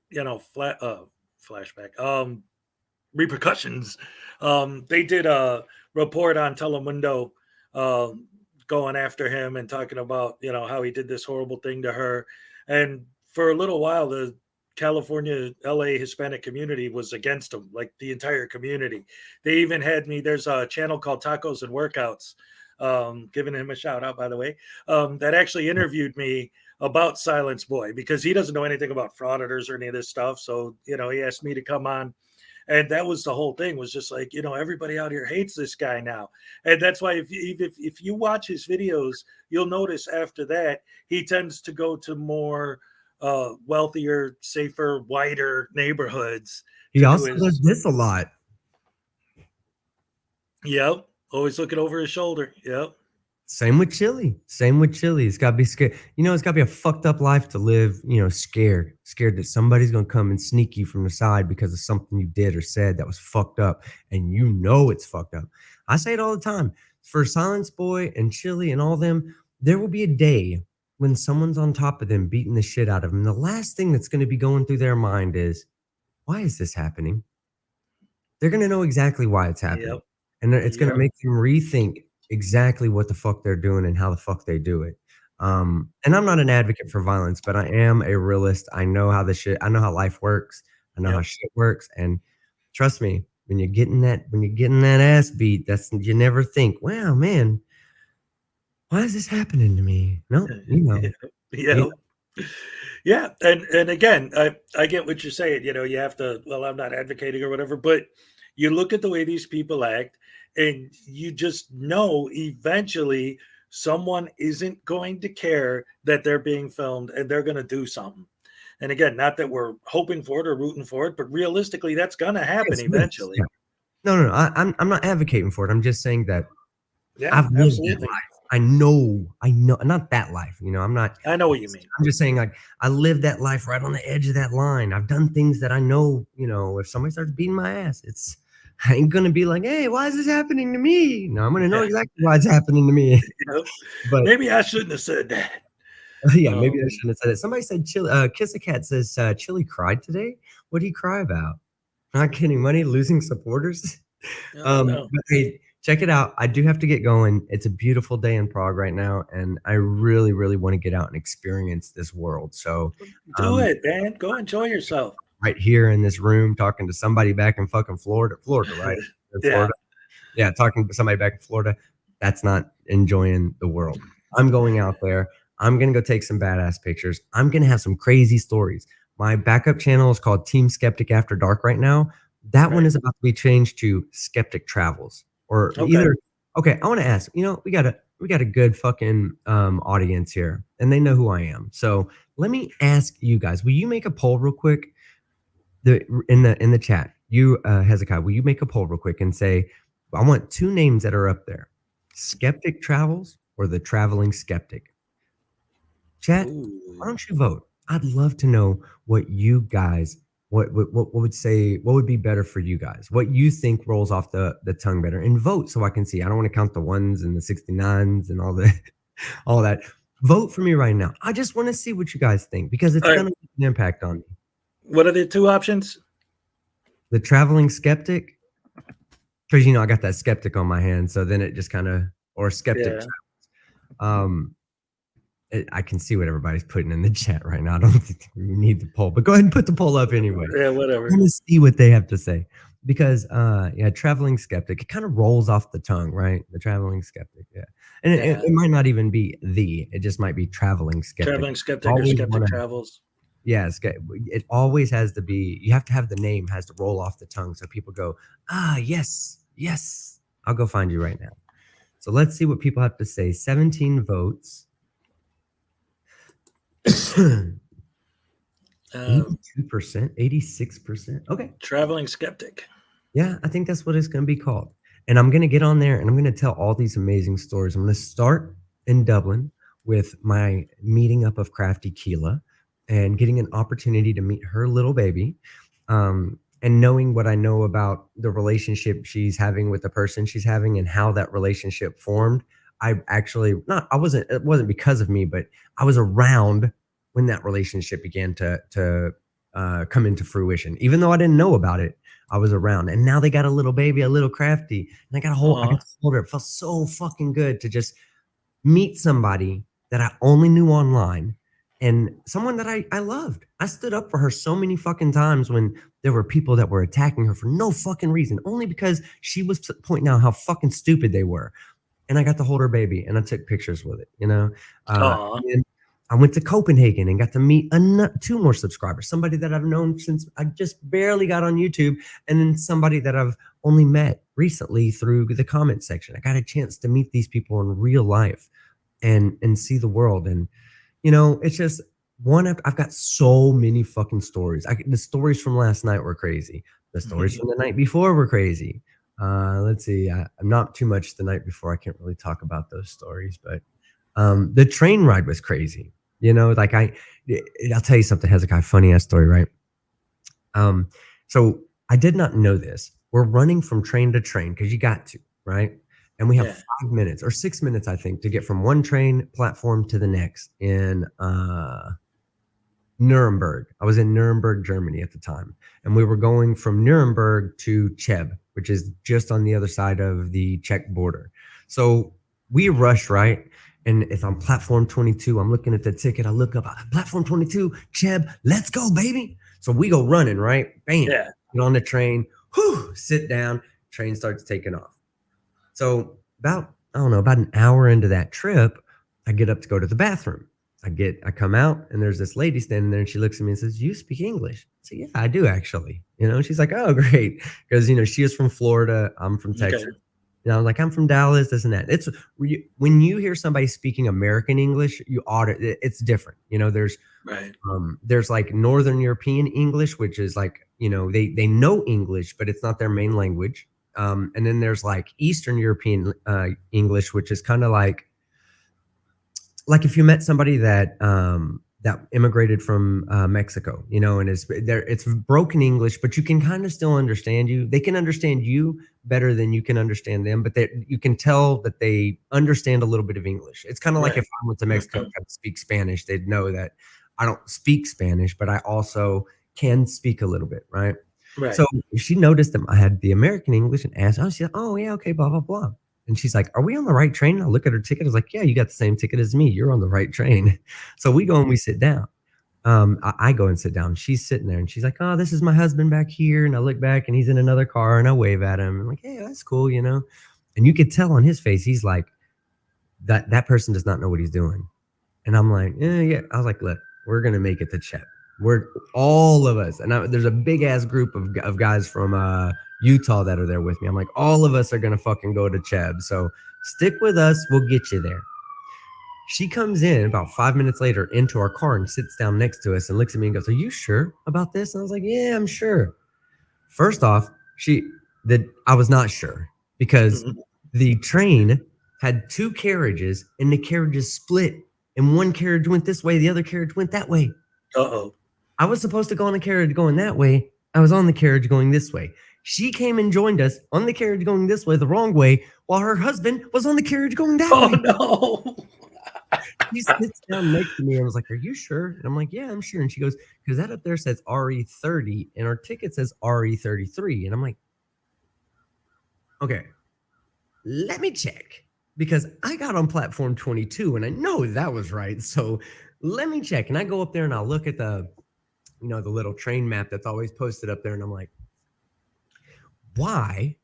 repercussions. They did a report on Telemundo, going after him and talking about, how he did this horrible thing to her. And for a little while, the California, LA Hispanic community was against him, like the entire community. They even had me, there's a channel called Tacos and Workouts, giving him a shout out, by the way, that actually interviewed me about Silence Boy because he doesn't know anything about frauditors or any of this stuff. So, he asked me to come on. And that was the whole thing, was just like, everybody out here hates this guy now. And that's why if you watch his videos, you'll notice after that, he tends to go to more wealthier, safer, whiter neighborhoods. He also does this a lot. Yep. Always looking over his shoulder. Yep. Same with Chili. It's got to be scared. It's got to be a fucked up life to live, scared that somebody's going to come and sneak you from the side because of something you did or said that was fucked up. And it's fucked up. I say it all the time. For Silence Boy and Chili and all them, there will be a day when someone's on top of them, beating the shit out of them. The last thing that's going to be going through their mind is, why is this happening? They're going to know exactly why it's happening. Yep. And it's going to make them rethink exactly what the fuck they're doing and how the fuck they do it. And I'm not an advocate for violence, but I am a realist. I know how life works. I know how shit works. And trust me, when you're getting that ass beat, you never think, wow, man, why is this happening to me? No, Yeah. And again, I get what you're saying. You have to, I'm not advocating or whatever, but you look at the way these people act and you just know eventually someone isn't going to care that they're being filmed and they're going to do something. And again, not that we're hoping for it or rooting for it, but realistically, that's going to happen eventually. No. I'm not advocating for it. I'm just saying that I've lived that life. I know, not that life. I'm not. I know what you mean. I'm just saying, like, I lived that life right on the edge of that line. I've done things that I know, if somebody starts beating my ass, I ain't going to be like, hey, why is this happening to me? No, I'm going to know exactly why it's happening to me. But maybe I shouldn't have said that. Yeah, maybe I shouldn't have said it. Somebody said, Kiss a Cat says, Chili cried today. What did he cry about? Not getting money, losing supporters. No. But hey, check it out. I do have to get going. It's a beautiful day in Prague right now, and I really, really want to get out and experience this world. So Do it, man. Go enjoy yourself. right here in this room, talking to somebody back in fucking Florida, right? In Yeah. Florida. Yeah, talking to somebody back in Florida. That's not enjoying the world. I'm going out there. I'm going to go take some badass pictures. I'm going to have some crazy stories. My backup channel is called Team Skeptic After Dark right now. That one is about to be changed to Skeptic Travels or either. Okay, I want to ask, we got a good fucking audience here and they know who I am. So let me ask you guys, will you make a poll real quick? In the chat, you Hezekiah, will you make a poll real quick and say, I want two names that are up there, Skeptic Travels or the Traveling Skeptic? Chat, why don't you vote? I'd love to know what you guys, what would be better for you guys, what you think rolls off the tongue better, and vote so I can see. I don't want to count the ones and the 69s and all that. Vote for me right now. I just want to see what you guys think because it's going to make an impact on me. What are the two options? The Traveling Skeptic, because I got that skeptic on my hand, so then it just kind of, or Skeptic Travels. I can see what everybody's putting in the chat right now. I don't think we need the poll, but go ahead and put the poll up anyway. Yeah, whatever. I want to see what they have to say because, Traveling Skeptic, it kind of rolls off the tongue, right? The Traveling Skeptic, yeah. And it might not even be it just might be Traveling Skeptic. Traveling Skeptic or Skeptic Travels. Yes, it always has to be, you have to have the name has to roll off the tongue so people go, yes. I'll go find you right now. So let's see what people have to say. 17 votes. 82%, 86%. Okay. Traveling Skeptic. Yeah, I think that's what it's going to be called. And I'm going to get on there and I'm going to tell all these amazing stories. I'm going to start in Dublin with my meeting up of Crafty Keela and getting an opportunity to meet her little baby. And knowing what I know about the relationship she's having with the person she's having and how that relationship formed. It wasn't because of me, but I was around when that relationship began to come into fruition. Even though I didn't know about it, I was around. And now they got a little baby, a little Crafty. And I got to hold her. It felt so fucking good to just meet somebody that I only knew online and someone that I loved. I stood up for her so many fucking times when there were people that were attacking her for no fucking reason, only because she was pointing out how fucking stupid they were. And I got to hold her baby and I took pictures with it, And I went to Copenhagen and got to meet two more subscribers, somebody that I've known since I just barely got on YouTube, and then somebody that I've only met recently through the comment section. I got a chance to meet these people in real life and see the world. And, it's just I've got so many fucking stories. The stories from last night were crazy. The stories from the night before were crazy. Let's see. I'm not too much the night before. I can't really talk about those stories, but the train ride was crazy. I'll tell you something, Hezekiah, funny ass story, right? So I did not know this. We're running from train to train because you got to, right? And we have 5 minutes or 6 minutes, I think, to get from one train platform to the next in Nuremberg. I was in Nuremberg, Germany at the time. And we were going from Nuremberg to Cheb, which is just on the other side of the Czech border. So we rush, right? And it's on platform 22. I'm looking at the ticket. I look up, platform 22, Cheb, let's go, baby. So we go running, right? Bam. Yeah. Get on the train, sit down, train starts taking off. So about an hour into that trip, I get up to go to the bathroom. I come out and there's this lady standing there and she looks at me and says, "You speak English?" I say, "Yeah, I do actually." She's like, "Oh, great." Because, she is from Florida. I'm from Texas. Okay. I'm like, I'm from Dallas, this and that. It's when you hear somebody speaking American English, it's different. There's like Northern European English, which is like, they know English, but it's not their main language. And then there's like Eastern European English, which is kind of like if you met somebody that immigrated from Mexico, and it's broken English, but you can kind of still understand you. They can understand you better than you can understand them, but you can tell that they understand a little bit of English. It's kind of like if I went to Mexico and tried to speak Spanish, they'd know that I don't speak Spanish, but I also can speak a little bit, right? Right. So she noticed that I had the American English and asked, oh, she's like, oh, yeah, okay, blah, blah, blah. And she's like, are we on the right train? And I look at her ticket. I was like, yeah, you got the same ticket as me. You're on the right train. So we go and we sit down. I go and sit down. She's sitting there and she's like, oh, this is my husband back here. And I look back and he's in another car and I wave at him. I'm like, hey, that's cool, you know? And you could tell on his face, he's like, that person does not know what he's doing. And I'm like, yeah. I was like, look, we're going to make it to Chet. We're all of us. And there's a big ass group of guys from Utah that are there with me. I'm like, all of us are going to fucking go to Cheb. So stick with us. We'll get you there. She comes in about 5 minutes later into our car and sits down next to us and looks at me and goes, are you sure about this? And I was like, yeah, I'm sure. First off, I was not sure because the train had 2 carriages and the carriages split and one carriage went this way. The other carriage went that way. Uh-oh. I was supposed to go on the carriage going that way. I was on the carriage going this way. She came and joined us on the carriage going this way, the wrong way, while her husband was on the carriage going that way. Oh, no. She sits down next to me and was like, are you sure? And I'm like, yeah, I'm sure. And she goes, because that up there says RE30 and our ticket says RE33. And I'm like, okay, let me check because I got on platform 22 and I know that was right. So let me check. And I go up there and I'll look at the little train map that's always posted up there. And I'm like, why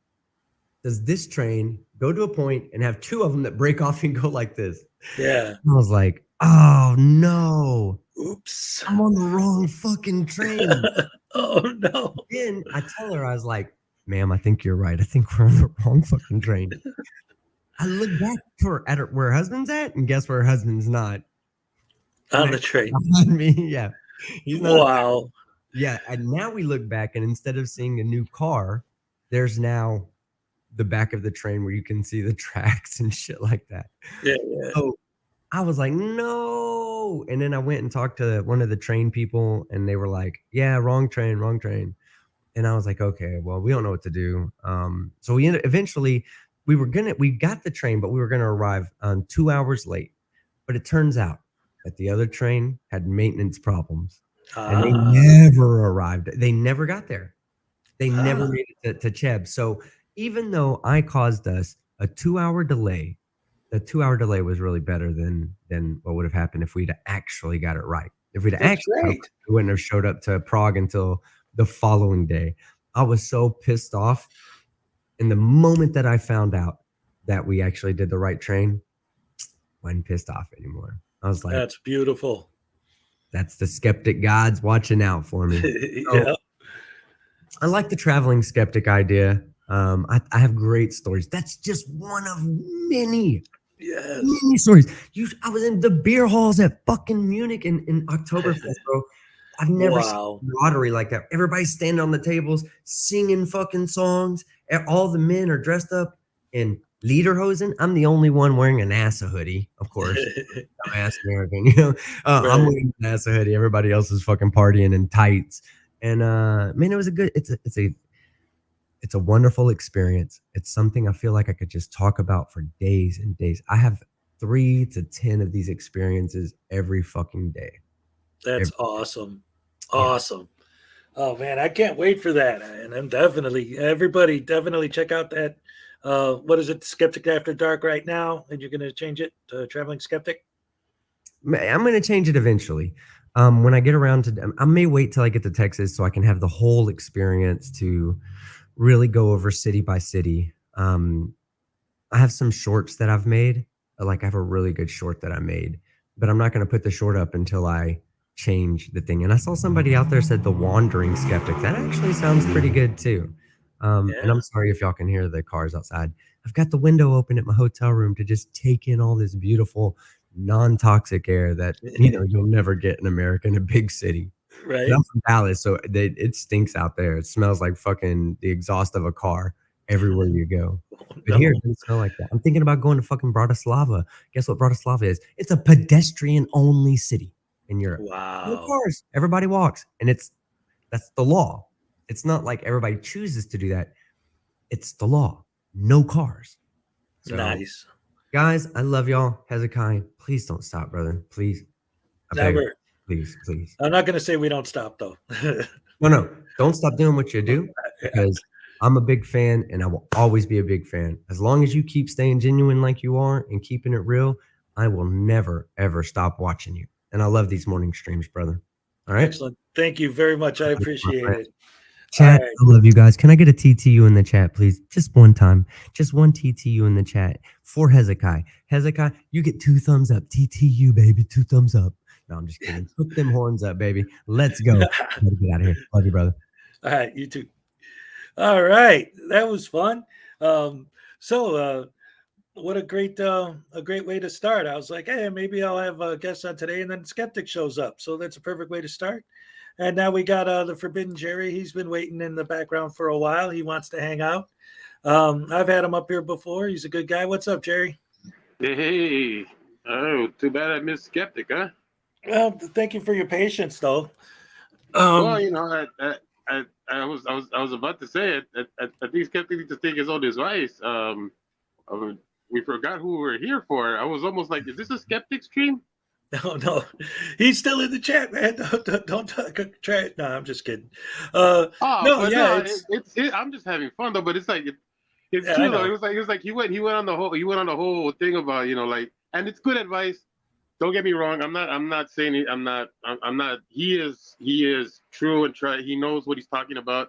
does this train go to a point and have 2 of them that break off and go like this? Yeah. I was like, oh no. Oops. I'm on the wrong fucking train. Oh no. Then I tell her, I was like, ma'am, I think you're right. I think we're on the wrong fucking train. I look back at her, where her husband's at, and guess where her husband's not? On the train. On me, yeah. He's not. Wow. Yeah, and now we look back, and instead of seeing a new car, there's now the back of the train where you can see the tracks and shit like that. Yeah. So I was like, no. And then I went and talked to one of the train people, and they were like, yeah, wrong train. And I was like, okay, well, we don't know what to do. So eventually we got the train, but we were going to arrive 2 hours late. But it turns out that the other train had maintenance problems and they never arrived. They never got there. They never made it to Cheb. So even though I caused us a 2-hour delay, the 2-hour delay was really better than what would have happened if we'd actually got it right. If we'd we wouldn't have showed up to Prague until the following day. I was so pissed off. And the moment that I found out that we actually did the right train, I wasn't pissed off anymore. I was like, that's beautiful. That's the skeptic gods watching out for me. Yeah. I like the traveling skeptic idea. I have great stories. That's just one of many. Yes. Many stories. I was in the beer halls at fucking Munich in Oktoberfest, bro. I've never seen camaraderie like that. Everybody's standing on the tables, singing fucking songs. All the men are dressed up in lederhosen. I'm the only one wearing a NASA hoodie, of course. Dumbass American, you know. Right. I'm wearing a NASA hoodie. Everybody else is fucking partying in tights. And man, it was it's a wonderful experience. It's something I feel like I could just talk about for days and days. I have 3 to 10 of these experiences every fucking day. That's awesome. Awesome. Oh man, I can't wait for that. And I'm everybody definitely check out that. What is it? Skeptic After Dark right now. And you're going to change it to Traveling Skeptic? I'm going to change it eventually. When I get around to, I may wait till I get to Texas so I can have the whole experience to really go over city by city. I have some shorts that I've made. Like I have a really good short that I made, but I'm not going to put the short up until I change the thing. And I saw somebody out there said the Wandering Skeptic. That actually sounds pretty good too. And I'm sorry if y'all can hear the cars outside. I've got the window open at my hotel room to just take in all this beautiful non-toxic air that you'll never get in America in a big city. Right. And I'm from Dallas, so it stinks out there. It smells like fucking the exhaust of a car everywhere you go. But here it doesn't smell like that. I'm thinking about going to fucking Bratislava. Guess what Bratislava is? It's a pedestrian-only city in Europe. Wow. No cars. Everybody walks, and that's the law. It's not like everybody chooses to do that. It's the law. No cars. So, nice. Guys, I love y'all. Hezokuai, please don't stop, brother. Please. Never. please, please. I'm not going to say we don't stop though. No, don't stop doing what you do, because I'm a big fan and I will always be a big fan. As long as you keep staying genuine like you are and keeping it real, I will never, ever stop watching you. And I love these morning streams, brother. All right. Excellent. Thank you very much. I appreciate it. Chat, All right. I love you guys. Can I get a TTU in the chat, please? Just one time. Just one TTU in the chat for Hezokuai. Hezokuai, you get 2 thumbs up. TTU, baby. 2 thumbs up. No, I'm just kidding. Put them horns up, baby. Let's go. Gotta get out of here. Love you, brother. All right. You too. All right. That was fun. What a great way to start. I was like, hey, maybe I'll have a guest on today, and then Skeptic shows up. So that's a perfect way to start. And now we got the Forbidden Jerry. He's been waiting in the background for a while. He wants to hang out. I've had him up here before. He's a good guy. What's up, Jerry? Hey. Oh, too bad I missed Skeptic, huh? Well, thank you for your patience, though. Well, you know, I was about to say it. I think Skeptic needs to take his own advice. We forgot who we were here for. I was almost like, is this a Skeptic stream? No, he's still in the chat, man. Don't try it. No, I'm just kidding. I'm just having fun though. But it's like it's true though. It was like he went on the whole thing about, you know, like, and it's good advice. Don't get me wrong. I'm not saying I'm not. He is true and try. He knows what he's talking about.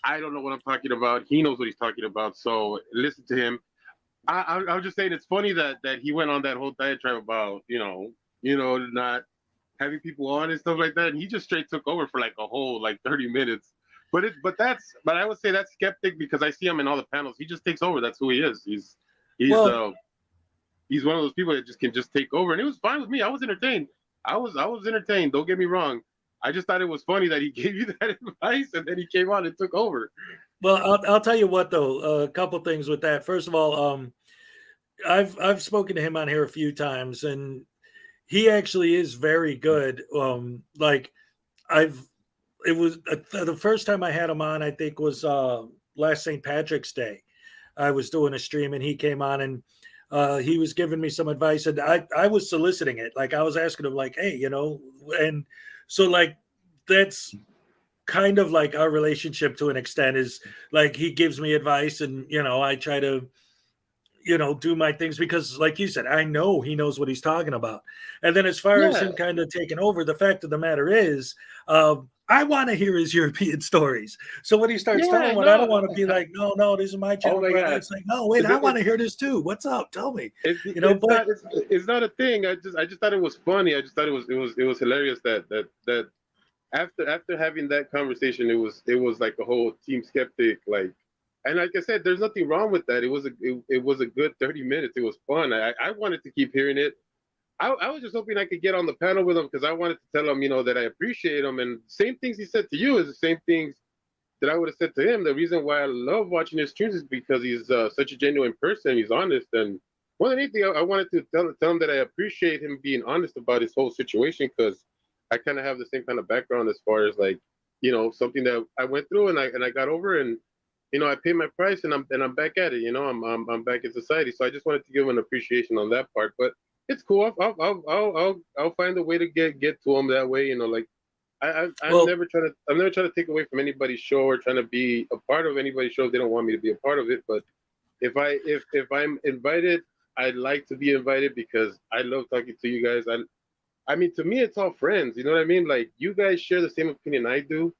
I don't know what I'm talking about. He knows what he's talking about. So listen to him. I was just saying it's funny that he went on that whole diatribe about, you know, not having people on and stuff like that. And he just straight took over for like a whole like 30 minutes. But I would say that's Skeptic, because I see him in all the panels. He just takes over. That's who he is. He's one of those people that can just take over. And it was fine with me. I was entertained. I was entertained. Don't get me wrong. I just thought it was funny that he gave you that advice and then he came on and took over. Well, I'll tell you what though, a couple things with that. First of all, I've spoken to him on here a few times, and he actually is very good. The first time I had him on, I think was last St. Patrick's Day. I was doing a stream and he came on and he was giving me some advice, and I was soliciting it. Like I was asking him like, hey, you know, and so like that's kind of like our relationship to an extent, is like he gives me advice and, you know, I try to, you know, do my things because like you said, I know he knows what he's talking about. And then as far as him kind of taking over, the fact of the matter is, I want to hear his European stories. So when he starts telling one, I don't want to be like, no, this is my channel. It's like, no, wait, I want to hear this too. What's up? Tell me. It's not a thing. I just thought it was funny. I just thought it was hilarious that after having that conversation, it was like a whole Team Skeptic, like, and like I said, there's nothing wrong with that. It was a good 30 minutes. It was fun. I wanted to keep hearing it. I was just hoping I could get on the panel with him because I wanted to tell him, you know, that I appreciate him, and same things he said to you is the same things that I would have said to him. The reason why I love watching his streams is because he's such a genuine person. He's honest, and more than anything, I wanted to tell him that I appreciate him being honest about his whole situation, because I kind of have the same kind of background as far as like, you know, something that I went through and I got over, and you know, I paid my price and I'm back at it. You know, I'm back in society. So I just wanted to give him an appreciation on that part. But it's cool. I'll find a way to get to him that way. You know, like I'm never trying to take away from anybody's show or trying to be a part of anybody's show if they don't want me to be a part of it. But if I'm invited, I'd like to be invited because I love talking to you guys. I mean, to me, it's all friends. You know what I mean? Like you guys share the same opinion I do.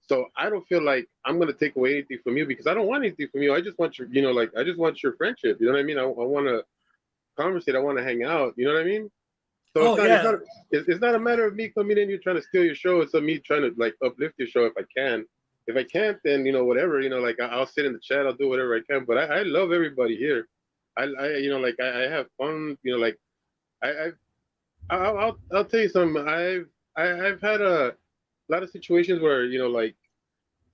So I don't feel like I'm going to take away anything from you because I don't want anything from you. I just want your, you know, like, I just want your friendship. You know what I mean? I want to conversate. I want to hang out. You know what I mean? So it's not a matter of me coming in here trying to steal your show. It's of me trying to like uplift your show if I can. If I can't, then, you know, whatever, you know, like I'll sit in the chat. I'll do whatever I can. But I love everybody here. I you know, like I have fun, you know, like I'll tell you something. I've had a lot of situations where, you know, like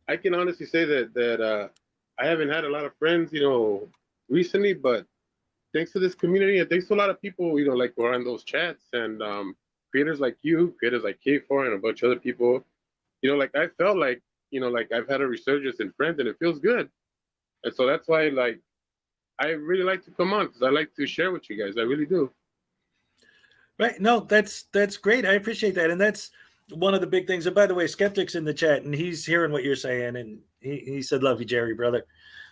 I can honestly say that I haven't had a lot of friends, you know, recently, but thanks to this community and thanks to a lot of people, you know, like we're on those chats and creators like you, creators like K4 and a bunch of other people, you know, like I felt like, you know, like I've had a resurgence in friends and it feels good. And so that's why, like, I really like to come on because I like to share with you guys. I really do. Right. No, that's great. I appreciate that. And that's one of the big things. And by the way, Skeptic's in the chat and he's hearing what you're saying. And he said, love you, Jerry, brother.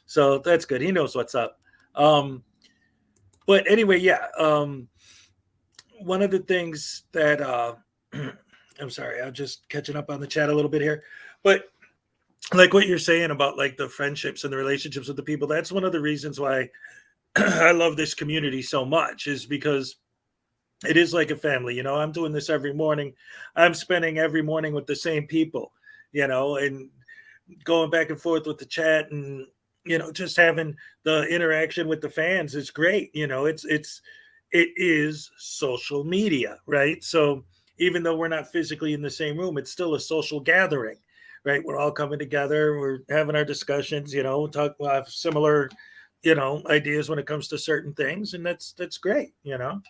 So that's good. He knows what's up. But anyway, yeah. One of the things that I'm sorry, I'm just catching up on the chat a little bit here. But like what you're saying about like the friendships and the relationships with the people, that's one of the reasons why I love this community so much, is because it is like a family. You know, I'm doing this every morning. I'm spending every morning with the same people, you know, and going back and forth with the chat, and you know, just having the interaction with the fans is great. You know, it is social media, right? So even though we're not physically in the same room, it's still a social gathering, right? We're all coming together, we're having our discussions, you know, we'll have similar, you know, ideas when it comes to certain things, and that's great, you know.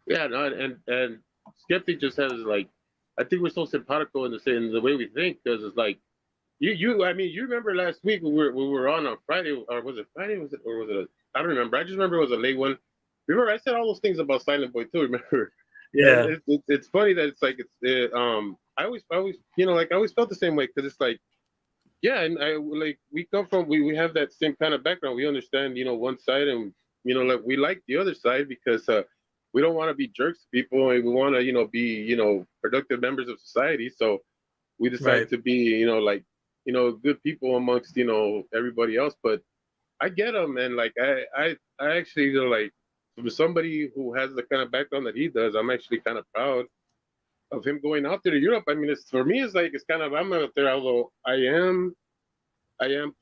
Yeah, no, and Skeptic just has like, I think we're so simpatico in the way we think, because it's like I mean, you remember last week we were on Friday, or was it Friday? Was it? I don't remember. I just remember it was a late one. Remember, I said all those things about Silent Boy too. Remember? Yeah. It's funny that it's like I always you know, like I always felt the same way, because it's like, yeah, and I like we come from we have that same kind of background. We understand, you know, one side, and you know, like we like the other side, because we don't want to be jerks to people, and we want to, you know, be, you know, productive members of society. So we decide to be, you know, like, you know, good people amongst, you know, everybody else. But I get them, and like I actually, you know, like, from somebody who has the kind of background that he does, I'm actually kind of proud of him going out there to Europe. I mean, it's, for me, it's like, it's kind of, I'm out there, although I am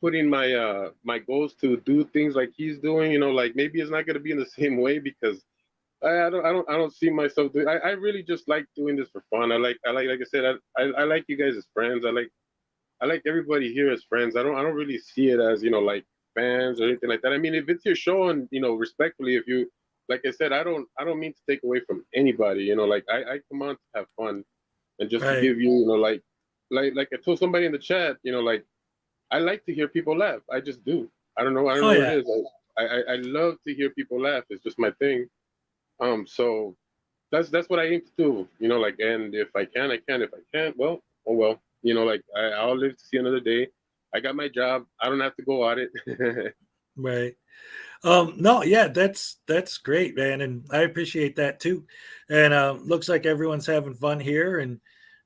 putting my my goals to do things like he's doing. You know, like maybe it's not going to be in the same way, because I don't see myself doing. I really just like doing this for fun. I like I said, I like you guys as friends. I like everybody here as friends. I don't really see it as, you know, like fans or anything like that. I mean, if it's your show, and you know, respectfully, if you, like I said, I don't mean to take away from anybody. You know, like I come on to have fun, and just to give you, you know, like I told somebody in the chat, you know, like I like to hear people laugh. I just do. I don't know what it is. I love to hear people laugh. It's just my thing. So that's what I aim to do. You know, like, and if I can, I can. If I can't, well, oh well. You know, like I'll live to see another day. I got my job. I don't have to go at it. Right. No, yeah, that's great, man, and I appreciate that too. And looks like everyone's having fun here and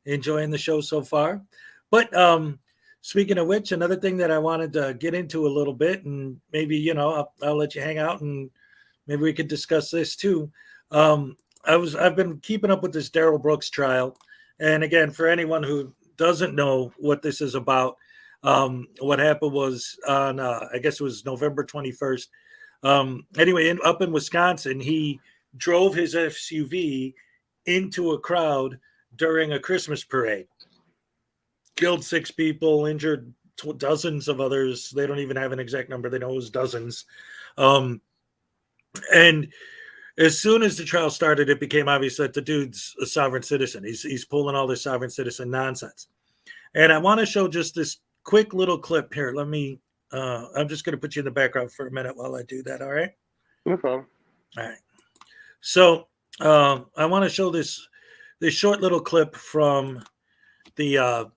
enjoying the show so far. But speaking of which, another thing that I wanted to get into a little bit, and maybe, you know, I'll let you hang out, and maybe we could discuss this too. I've been keeping up with this Daryl Brooks trial, and again, for anyone who doesn't know what this is about, what happened was on I guess it was November 21st. Anyway, up in Wisconsin, he drove his SUV into a crowd during a Christmas parade, killed 6 people, injured dozens of others. They don't even have an exact number. They know it was dozens. And as soon as the trial started, it became obvious that the dude's a sovereign citizen. He's pulling all this sovereign citizen nonsense. And I want to show just this quick little clip here. Let me, I'm just going to put you in the background for a minute while I do that. All right. No problem. All right. So I want to show this short little clip from the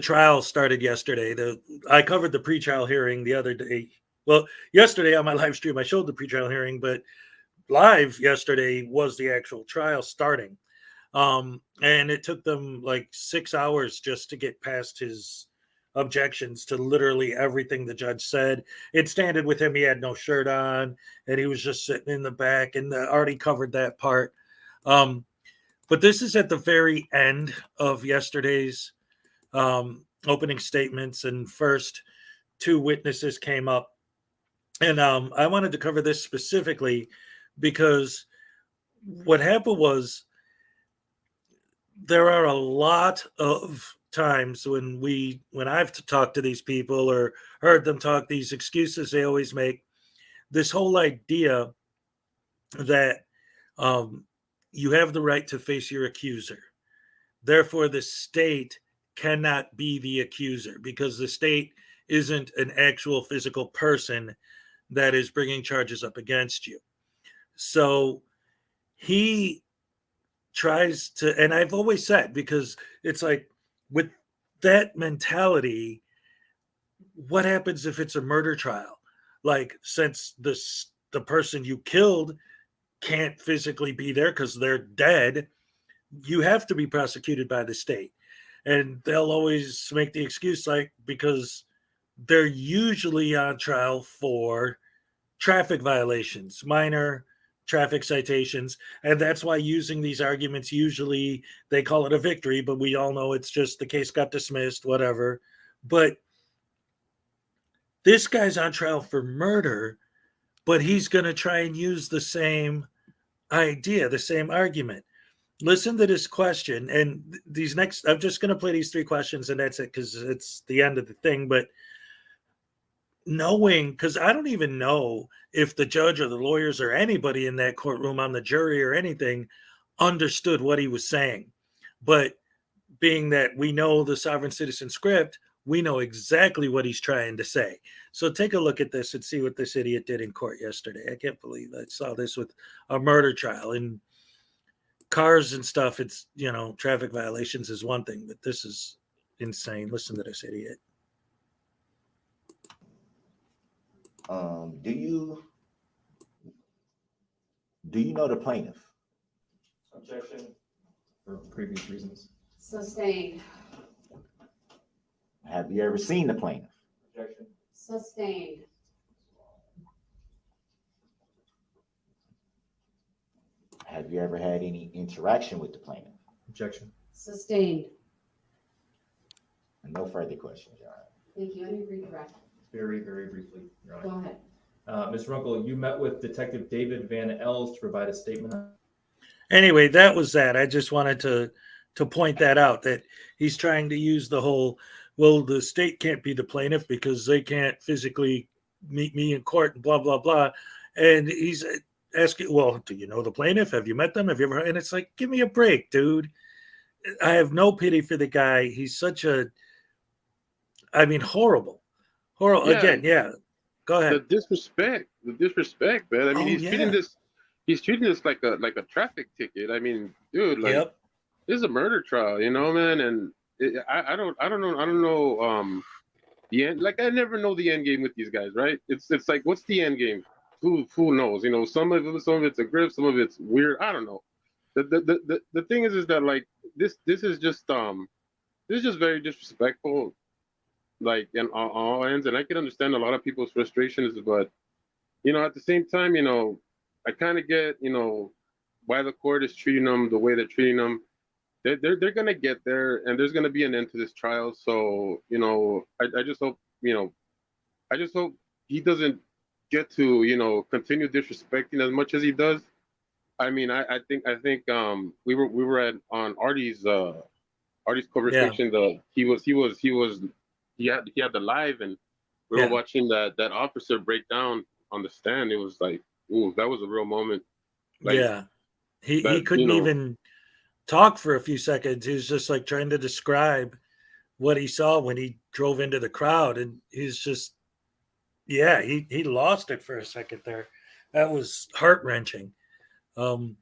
trial started yesterday. I covered the pretrial hearing the other day. Well, yesterday on my live stream, I showed the pretrial hearing, but live yesterday was the actual trial starting. And it took them like 6 hours just to get past his objections to literally everything the judge said. It started with him. He had no shirt on and he was just sitting in the back, and already covered that part. But this is at the very end of yesterday's opening statements, and first 2 witnesses came up. And I wanted to cover this specifically because what happened was, there are a lot of times when I've talked to these people or heard them talk, these excuses they always make, this whole idea that you have the right to face your accuser. Therefore, the state cannot be the accuser because the state isn't an actual physical person that is bringing charges up against you. So he tries to, and I've always said, because it's like with that mentality, what happens if it's a murder trial? Like, since the person you killed can't physically be there because they're dead, you have to be prosecuted by the state. And they'll always make the excuse, like, because they're usually on trial for traffic violations, minor traffic citations. And that's why using these arguments, usually they call it a victory, but we all know it's just the case got dismissed, whatever. But this guy's on trial for murder, but he's going to try and use the same idea, the same argument. Listen to this question. And these next, I'm just going to play these 3 questions and that's it, because it's the end of the thing. But knowing, because I don't even know if the judge or the lawyers or anybody in that courtroom on the jury or anything understood what he was saying. But being that we know the sovereign citizen script, we know exactly what he's trying to say. So take a look at this and see what this idiot did in court yesterday. I can't believe I saw this with a murder trial. And cars and stuff, it's, traffic violations is one thing, but this is insane. Listen to this idiot. Do you know the plaintiff? Objection for previous reasons. Sustained. Have you ever seen the plaintiff? Objection. Sustained. Have you ever had any interaction with the plaintiff? Objection. Sustained. And no further questions, Your Honor. Thank you. Any redirect? Very, very briefly, Your Honor. Go ahead. Ms. Runkle, you met with Detective David Van Els to provide a statement. Anyway, that was that. I just wanted to point that out, that he's trying to use the whole, well, the state can't be the plaintiff because they can't physically meet me in court and blah, blah, blah. And he's asking, well, do you know the plaintiff? Have you met them? Have you ever? And it's like, give me a break, dude. I have no pity for the guy. He's such horrible. Horrible. Yeah. Again, yeah. Go ahead. The disrespect, man. I mean, he's treating this like a traffic ticket. I mean, dude, like, this is a murder trial, man. And I don't know. The end, like, I never know the end game with these guys, right? It's like, what's the end game? Who knows? Some of it's a grip, some of it's weird. I don't know. The thing is that, like, this is just very disrespectful, like, in all ends. And I can understand a lot of people's frustrations, but at the same time, I kind of get why the court is treating them the way they're treating them. They're gonna get there, and there's gonna be an end to this trial. So I just hope he doesn't get to continue disrespecting as much as he does. I mean, I think we were on Artie's conversation. He had the live, and we were watching that officer break down on the stand. It was like, ooh, that was a real moment. Like, he couldn't even talk for a few seconds. He was just like trying to describe what he saw when he drove into the crowd, and he's just, he lost it for a second there. That was heart-wrenching. And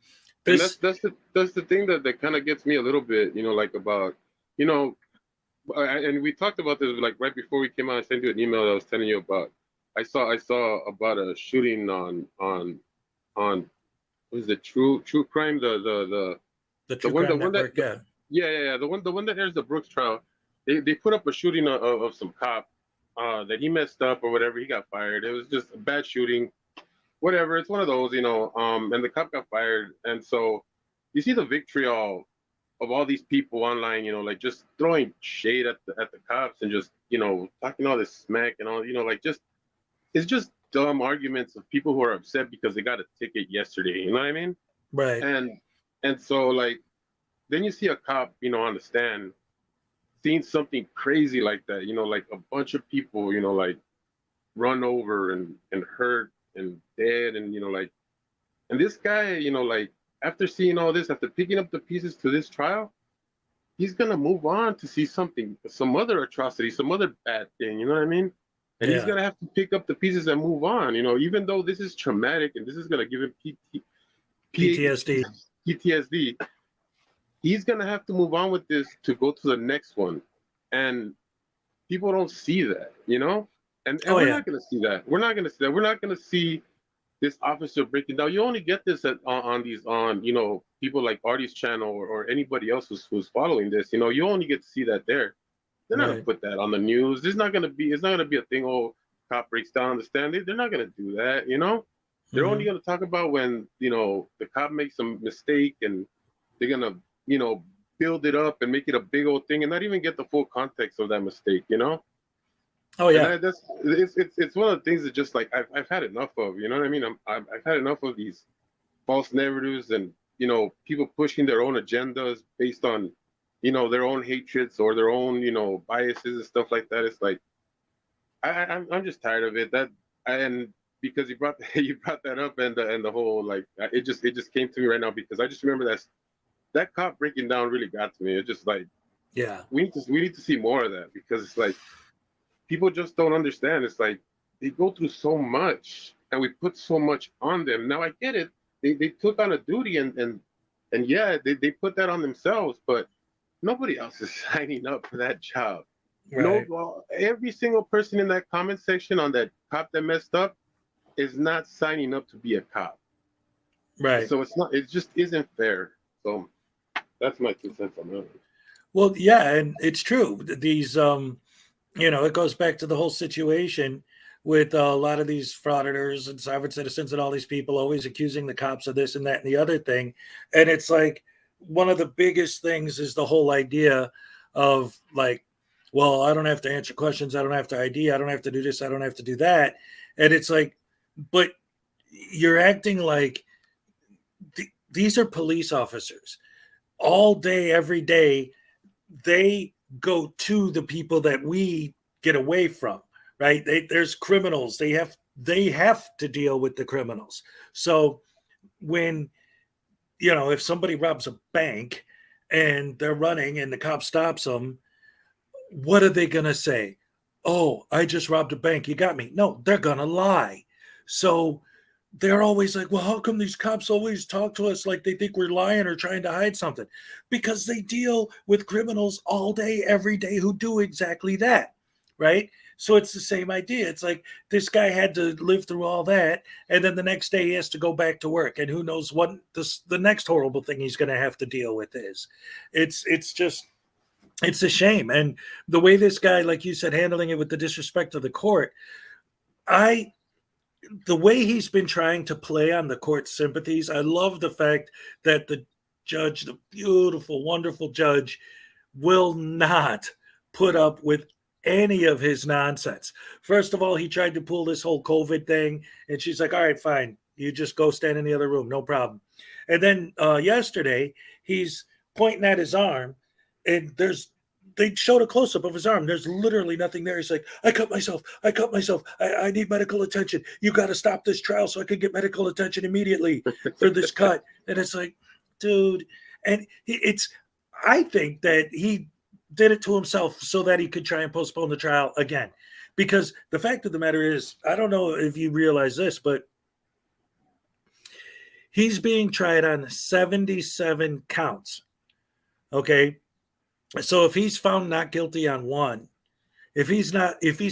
that's the thing that kind of gets me a little bit, like, about, and we talked about this, like, right before we came out. I sent you an email that I was telling you about. I saw about a shooting on what is it, true crime, the True Crime Network, the one that airs the Brooks trial. They put up a shooting of some cop that he messed up or whatever. He got fired. It was just a bad shooting, whatever. It's one of those, and the cop got fired. And so you see the vitriol of all these people online, like, just throwing shade at the cops and just, talking all this smack and all, like, just, it's just dumb arguments of people who are upset because they got a ticket yesterday. You know what I mean? Right. And so, like, then you see a cop, on the stand, seeing something crazy like that, like a bunch of people, like, run over and hurt and dead, and like, and this guy, like, after seeing all this, after picking up the pieces to this trial, he's gonna move on to see some other atrocity, some other bad thing. You know what I mean? And he's gonna have to pick up the pieces and move on. Even though this is traumatic and this is gonna give him PTSD. PTSD. He's gonna have to move on with this to go to the next one, and people don't see that, you know. And we're not gonna see that. We're not gonna see that. We're not gonna see this officer breaking down. You only get this on these you know, people like Artie's channel or anybody else who's following this. You know, you only get to see that there. They're not gonna put that on the news. It's not gonna be a thing. Oh, cop breaks down on the stand. They're not gonna do that. You know, they're only gonna talk about when, you know, the cop makes a mistake, and they're gonna, you know, build it up and make it a big old thing and not even get the full context of that mistake. You know. Oh yeah, and it's one of the things that just like I've had enough of. You know what I mean? I've had enough of these false narratives and, you know, people pushing their own agendas based on, you know, their own hatreds or their own, you know, biases and stuff like that. It's like I'm just tired of it. And because you brought that up and the whole like it just came to me right now because I just remember that cop breaking down really got to me. It's just like we need to see more of that because it's like. People just don't understand. It's like they go through so much and we put so much on them. Now I get it. They took on a duty and yeah, they put that on themselves, but nobody else is signing up for that job. Right. No, every single person in that comment section on that cop that messed up is not signing up to be a cop. Right. So it just isn't fair. So that's my 2 cents on that. Well, yeah, and it's true. These you know, it goes back to the whole situation with a lot of these frauditors and sovereign citizens and all these people always accusing the cops of this and that and the other thing. And it's like one of the biggest things is the whole idea of like, well, I don't have to answer questions. I don't have to ID. I don't have to do this. I don't have to do that. And it's like, but you're acting like these are police officers all day, every day. They go to the people that we get away from, right? There's criminals. They have to deal with the criminals. So when, you know, if somebody robs a bank and they're running and the cop stops them, what are they going to say? Oh, I just robbed a bank. You got me. No, they're going to lie. So they're always like, well, how come these cops always talk to us like they think we're lying or trying to hide something? Because they deal with criminals all day, every day who do exactly that, right? So it's the same idea. It's like this guy had to live through all that, and then the next day he has to go back to work, and who knows what the next horrible thing he's going to have to deal with is. It's a shame. And the way this guy, like you said, handling it with the disrespect of the court, the way he's been trying to play on the court's sympathies, I love the fact that the judge, the beautiful, wonderful judge, will not put up with any of his nonsense. First of all, he tried to pull this whole COVID thing, and she's like, all right, fine. You just go stand in the other room. No problem. And then yesterday, he's pointing at his arm, and they showed a close-up of his arm. There's literally nothing there. He's like, I cut myself. I need medical attention. You got to stop this trial so I can get medical attention immediately for this cut. And it's like, dude. And I think that he did it to himself so that he could try and postpone the trial again. Because the fact of the matter is, I don't know if you realize this, but he's being tried on 77 counts. Okay. So if he's found not guilty on 1, if he's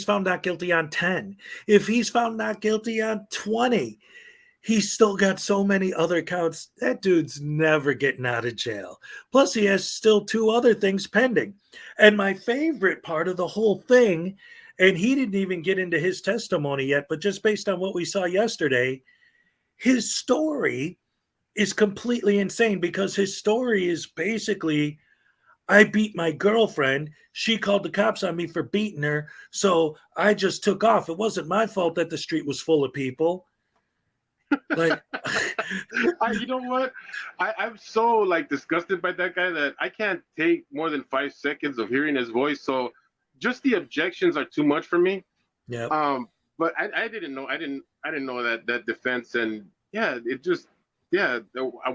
found not guilty on 10, if he's found not guilty on 20, he's still got so many other counts. That dude's never getting out of jail. Plus, he has still 2 other things pending. And my favorite part of the whole thing, and he didn't even get into his testimony yet, but just based on what we saw yesterday, his story is completely insane because his story is basically, I beat my girlfriend. She called the cops on me for beating her. So I just took off. It wasn't my fault that the street was full of people. Like, you know what? I'm so like disgusted by that guy that I can't take more than 5 seconds of hearing his voice. So just the objections are too much for me. Yeah. But I didn't know. I didn't know that defense. And yeah, it just, yeah,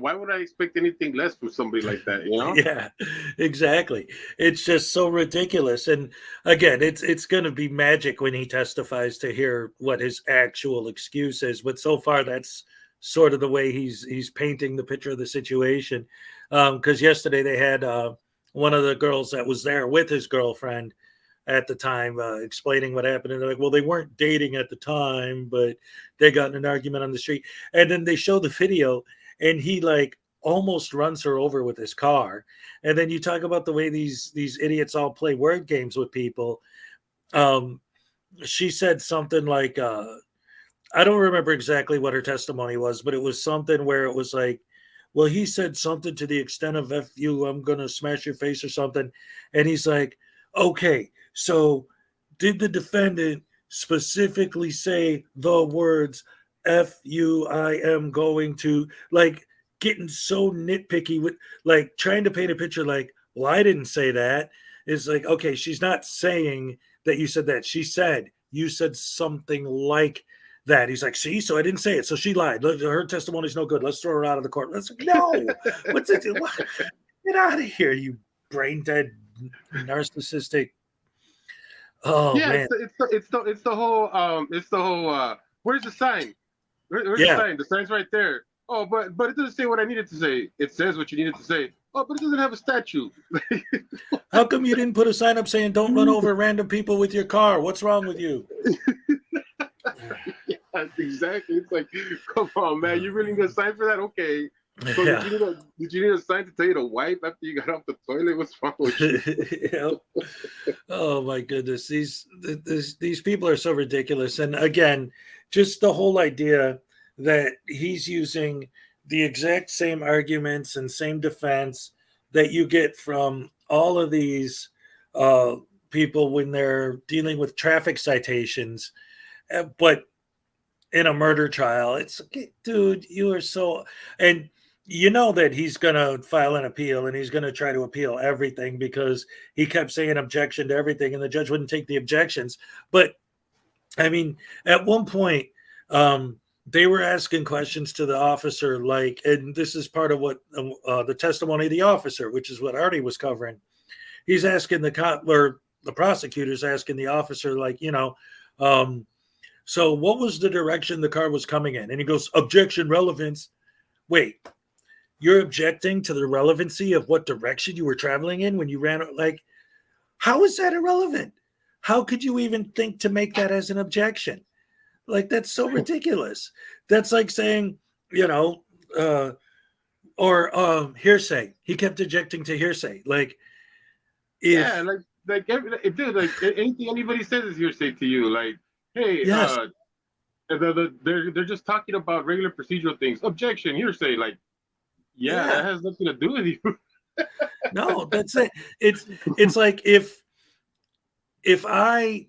why would I expect anything less from somebody like that, you know? Yeah, exactly. It's just so ridiculous. And again, it's going to be magic when he testifies to hear what his actual excuse is. But so far, that's sort of the way he's painting the picture of the situation. Because yesterday they had one of the girls that was there with his girlfriend at the time explaining what happened, and they're like, well, they weren't dating at the time, but they got in an argument on the street. And then they show the video, and he like almost runs her over with his car. And then you talk about the way these idiots all play word games with people. She said something like, I don't remember exactly what her testimony was, but it was something where it was like, well, he said something to the extent of F you, I'm going to smash your face or something. And he's like, okay, so did the defendant specifically say the words F you, I am going to, like, getting so nitpicky with, like, trying to paint a picture like, well, I didn't say that. It's like, okay, she's not saying that you said that. She said, you said something like that. He's like, see, so I didn't say it. So she lied. Her testimony's no good. Let's throw her out of the court. Let's no. What's it? What? Get out of here, you brain dead, narcissistic. Oh yeah, man. It's the whole where's the sign? Where's the sign? The sign's right there. Oh, but it doesn't say what I needed to say. It says what you needed to say. Oh, but it doesn't have a statue. How come you didn't put a sign up saying don't run over random people with your car? What's wrong with you? Yeah, exactly. It's like, come on, man. You really need a sign for that? Okay. So Yeah. did you need a sign to tell you to wipe after you got off the toilet? What's wrong with you? Yep. Oh my goodness, these people are so ridiculous. And again, just the whole idea that he's using the exact same arguments and same defense that you get from all of these people when they're dealing with traffic citations, but in a murder trial, it's, dude, you are so, and you know that he's going to file an appeal, and he's going to try to appeal everything because he kept saying objection to everything and the judge wouldn't take the objections. But I mean, at one point, they were asking questions to the officer, like, and this is part of what the testimony of the officer, which is what Artie was covering. He's asking the cop, or the prosecutor's asking the officer, like, so what was the direction the car was coming in? And he goes, objection, relevance. Wait, you're objecting to the relevancy of what direction you were traveling in when you ran? Like, how is that irrelevant? How could you even think to make that as an objection? Like, that's so ridiculous. That's like saying, or hearsay. He kept objecting to hearsay. Like, dude, like anything anybody says is hearsay to you. Like, hey, yes. They're just talking about regular procedural things. Objection, hearsay. Like, yeah, that has nothing to do with you. No, that's it. It's like if I'm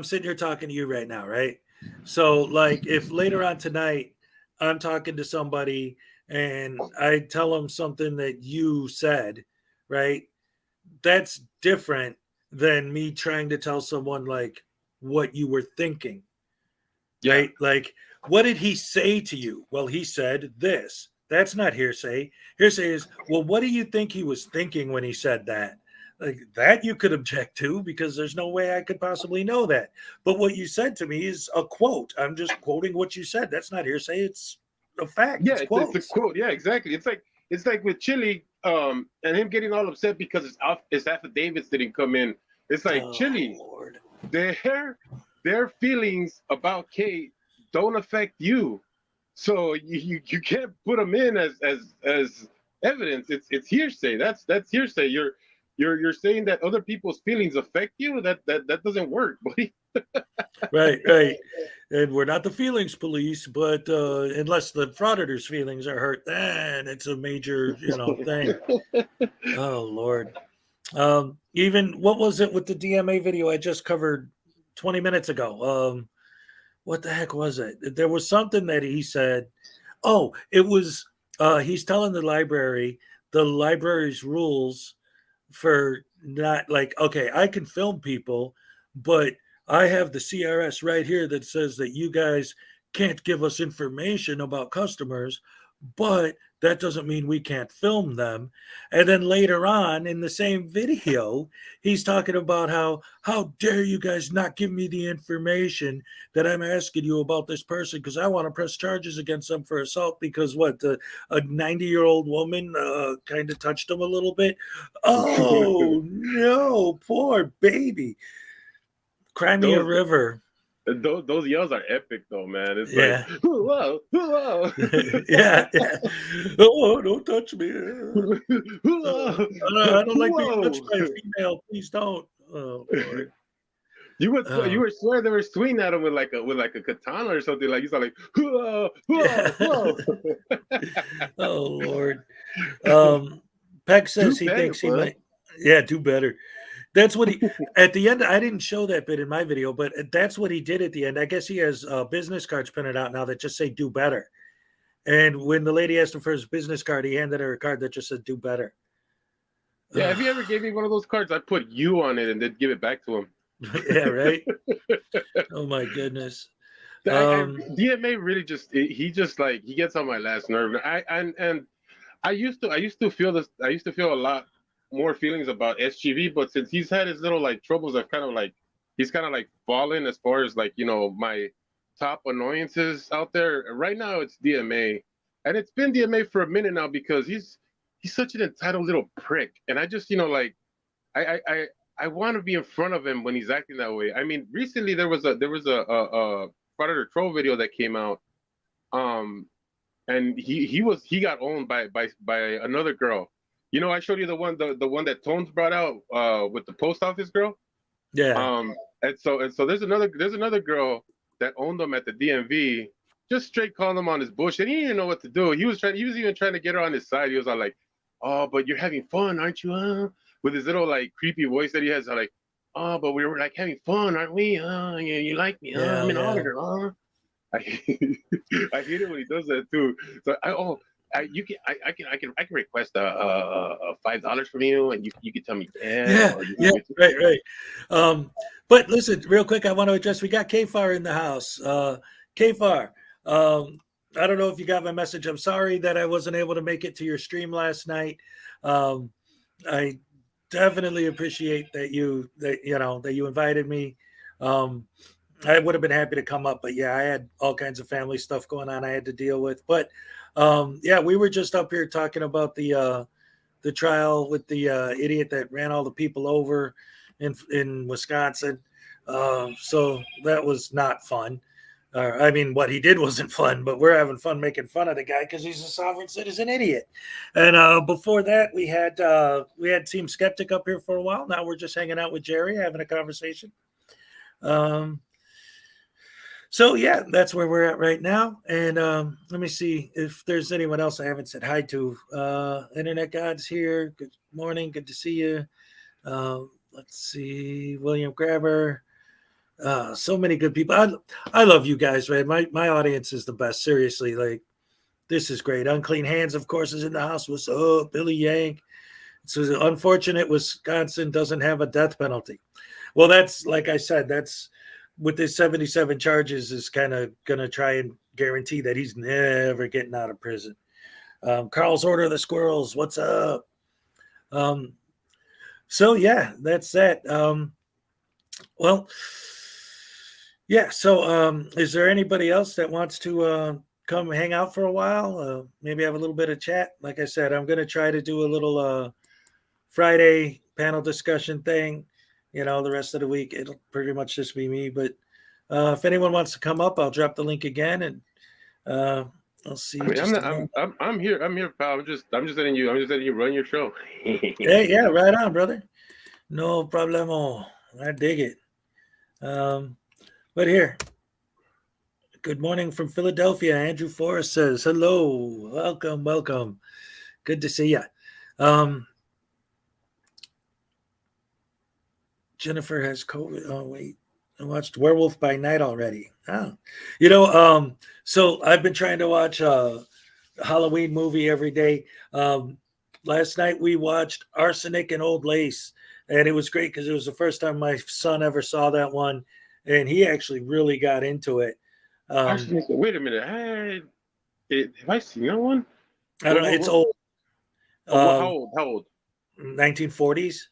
sitting here talking to you right now, right? So like if later on tonight I'm talking to somebody and I tell them something that you said, right? That's different than me trying to tell someone like what you were thinking. Yeah. Right? Like, what did he say to you? Well, he said this. That's not hearsay. Hearsay is, well, what do you think he was thinking when he said that? Like, that you could object to because there's no way I could possibly know that. But what you said to me is a quote. I'm just quoting what you said. That's not hearsay. It's a fact. Yeah, it's a quote. Yeah, exactly. It's like with Chili and him getting all upset because his affidavits didn't come in. It's like, Chili, Lord. Their feelings about Kate don't affect you, so you can't put them in as evidence. It's hearsay. That's hearsay. You're saying that other people's feelings affect you. That doesn't work, buddy. Right. And we're not the feelings police, but unless the frauditor's feelings are hurt, then it's a major thing. Oh Lord. Even what was it with the DMA video I just covered 20 minutes ago? What the heck was it? There was something that he said. Oh, it was he's telling the library's rules for not, like, okay, I can film people, but I have the CRS right here that says that you guys can't give us information about customers, but that doesn't mean we can't film them. And then later on in the same video, he's talking about how dare you guys not give me the information that I'm asking you about this person, because I want to press charges against them for assault because a 90-year-old woman kind of touched him a little bit. Oh no, poor baby. Cry me a river. Those yells are epic, though, man. It's Yeah. like, whoa, whoa. yeah. Oh, don't touch me. I don't like being touched by a female. Please don't. Oh, Lord. You were swear they were swinging at him with like a katana or something. Like you saw like, whoa, whoa, whoa. Oh Lord. Peck says he thinks he might. Yeah, do better. That's what he at the end. I didn't show that bit in my video, but that's what he did at the end. I guess he has business cards printed out now that just say "do better." And when the lady asked him for his business card, he handed her a card that just said "do better." Yeah, have you ever gave me one of those cards? I put you on it and then give it back to him. Yeah, right. Oh my goodness. DMA really he gets on my last nerve. I used to feel this. I used to feel a lot more feelings about SGV, but since he's had his little like troubles, he's kind of like fallen as far as like, you know, my top annoyances out there. Right now it's DMA, and it's been DMA for a minute now because he's such an entitled little prick, and I just, you know, like I want to be in front of him when he's acting that way. I mean, recently there was a Frauditor troll video that came out, and he got owned by another girl. You know, I showed you the one that Tones brought out with the post office girl. Yeah. And so there's another girl that owned him at the DMV, just straight calling him on his bush, and he didn't even know what to do. He was even trying to get her on his side. He was all like, "Oh, but you're having fun, aren't you?" With his little like creepy voice that he has, like, "Oh, but we were like having fun, aren't we? You like me? I'm an auditor." I hate it when he does that too. So I can request $5 from you, and you can tell me right. But listen, real quick, I want to address. We got Kfar in the house. Kfar, I don't know if you got my message. I'm sorry that I wasn't able to make it to your stream last night. I definitely appreciate that you invited me. I would have been happy to come up, but yeah, I had all kinds of family stuff going on I had to deal with. But yeah, we were just up here talking about the trial with the idiot that ran all the people over in Wisconsin. So that was not fun. I mean, what he did wasn't fun, but we're having fun making fun of the guy because he's a sovereign citizen idiot. And before that, we had Team Skeptic up here for a while. Now we're just hanging out with Jerry, having a conversation. So yeah, that's where we're at right now. And let me see if there's anyone else I haven't said hi to. Internet God's here. Good morning. Good to see you. Let's see. William Grabber. So many good people. I love you guys, man. My audience is the best. Seriously, like this is great. Unclean Hands, of course, is in the house. What's up, Billy Yank? So unfortunate Wisconsin doesn't have a death penalty. Well, that's like I said, that's with his 77 charges is kind of going to try and guarantee that he's never getting out of prison. Carl's Order of the Squirrels, what's up? So yeah, that's that. Well, yeah. So is there anybody else that wants to come hang out for a while? Maybe have a little bit of chat. Like I said, I'm going to try to do a little Friday panel discussion thing. You know, the rest of the week, it'll pretty much just be me. But if anyone wants to come up, I'll drop the link again, and I'll see. I mean, I'm here, pal. I'm just letting you run your show. Hey, yeah, right on, brother. No problemo. I dig it. But here, good morning from Philadelphia. Andrew Forrest says, hello, welcome. Good to see you. Jennifer has COVID. Oh, wait. I watched Werewolf by Night already. Oh. You know, so I've been trying to watch a Halloween movie every day. Last night we watched Arsenic and Old Lace, and it was great because it was the first time my son ever saw that one, and he actually really got into it. Wait a minute. Have I seen that one? I don't know. It's old. How old? How old? 1940s.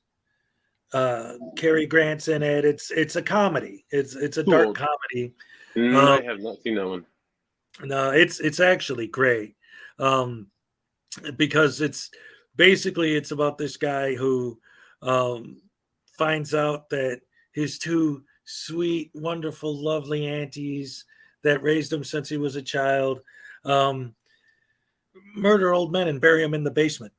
Cary Grant's in it. It's a comedy. It's a Too dark old. comedy. I have not seen that one. No, it's actually great. Because it's basically it's about this guy who finds out that his two sweet, wonderful, lovely aunties that raised him since he was a child murder old men and bury him in the basement.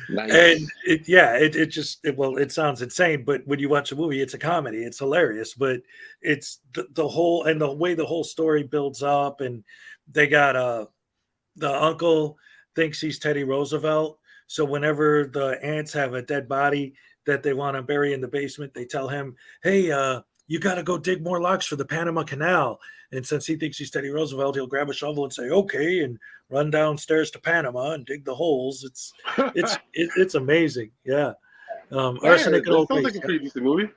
Nice. And it sounds insane, but when you watch a movie, it's a comedy. It's hilarious, but it's the whole and the way the whole story builds up. And they got the uncle thinks he's Teddy Roosevelt. So whenever the ants have a dead body that they want to bury in the basement, they tell him, "Hey, you got to go dig more locks for the Panama Canal." And since he thinks he's Teddy Roosevelt, he'll grab a shovel and say, "Okay," and run downstairs to Panama and dig the holes. It's amazing. Yeah. Arsenic and that Old sounds Grace. like a pretty decent movie.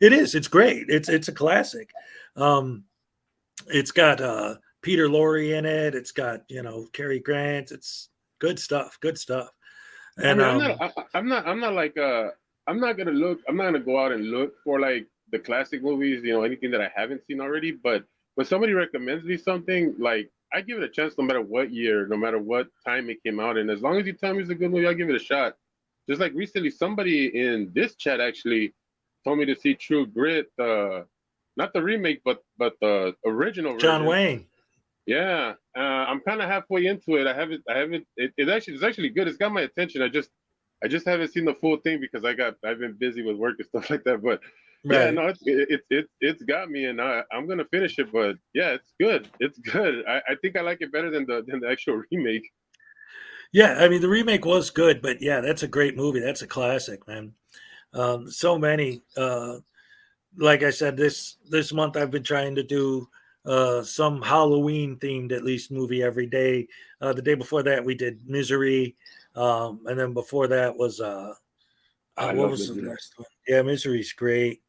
It is. It's great. It's a classic. It's got Peter Lorre in it. It's got Cary Grant. It's good stuff. Good stuff. And I'm not like I'm not gonna go out and look for like the classic movies, anything that I haven't seen already. But when somebody recommends me something, like I give it a chance no matter what year, no matter what time it came out. And as long as you tell me it's a good movie, I'll give it a shot. Just like recently, somebody in this chat actually told me to see True Grit, not the remake, but the original version. John Wayne. Yeah, I'm kind of halfway into it. I haven't. It's actually good. It's got my attention. I just haven't seen the full thing because I've been busy with work and stuff like that. But yeah, Right. no, it's got me, and I'm gonna finish it. But yeah, it's good. It's good. I think I like it better than the actual remake. Yeah, I mean the remake was good, but yeah, that's a great movie. That's a classic, man. So many. Like I said, this month I've been trying to do some Halloween themed at least movie every day. The day before that we did Misery, and then before that was I what love was the Misery. last one? Yeah, Misery's great.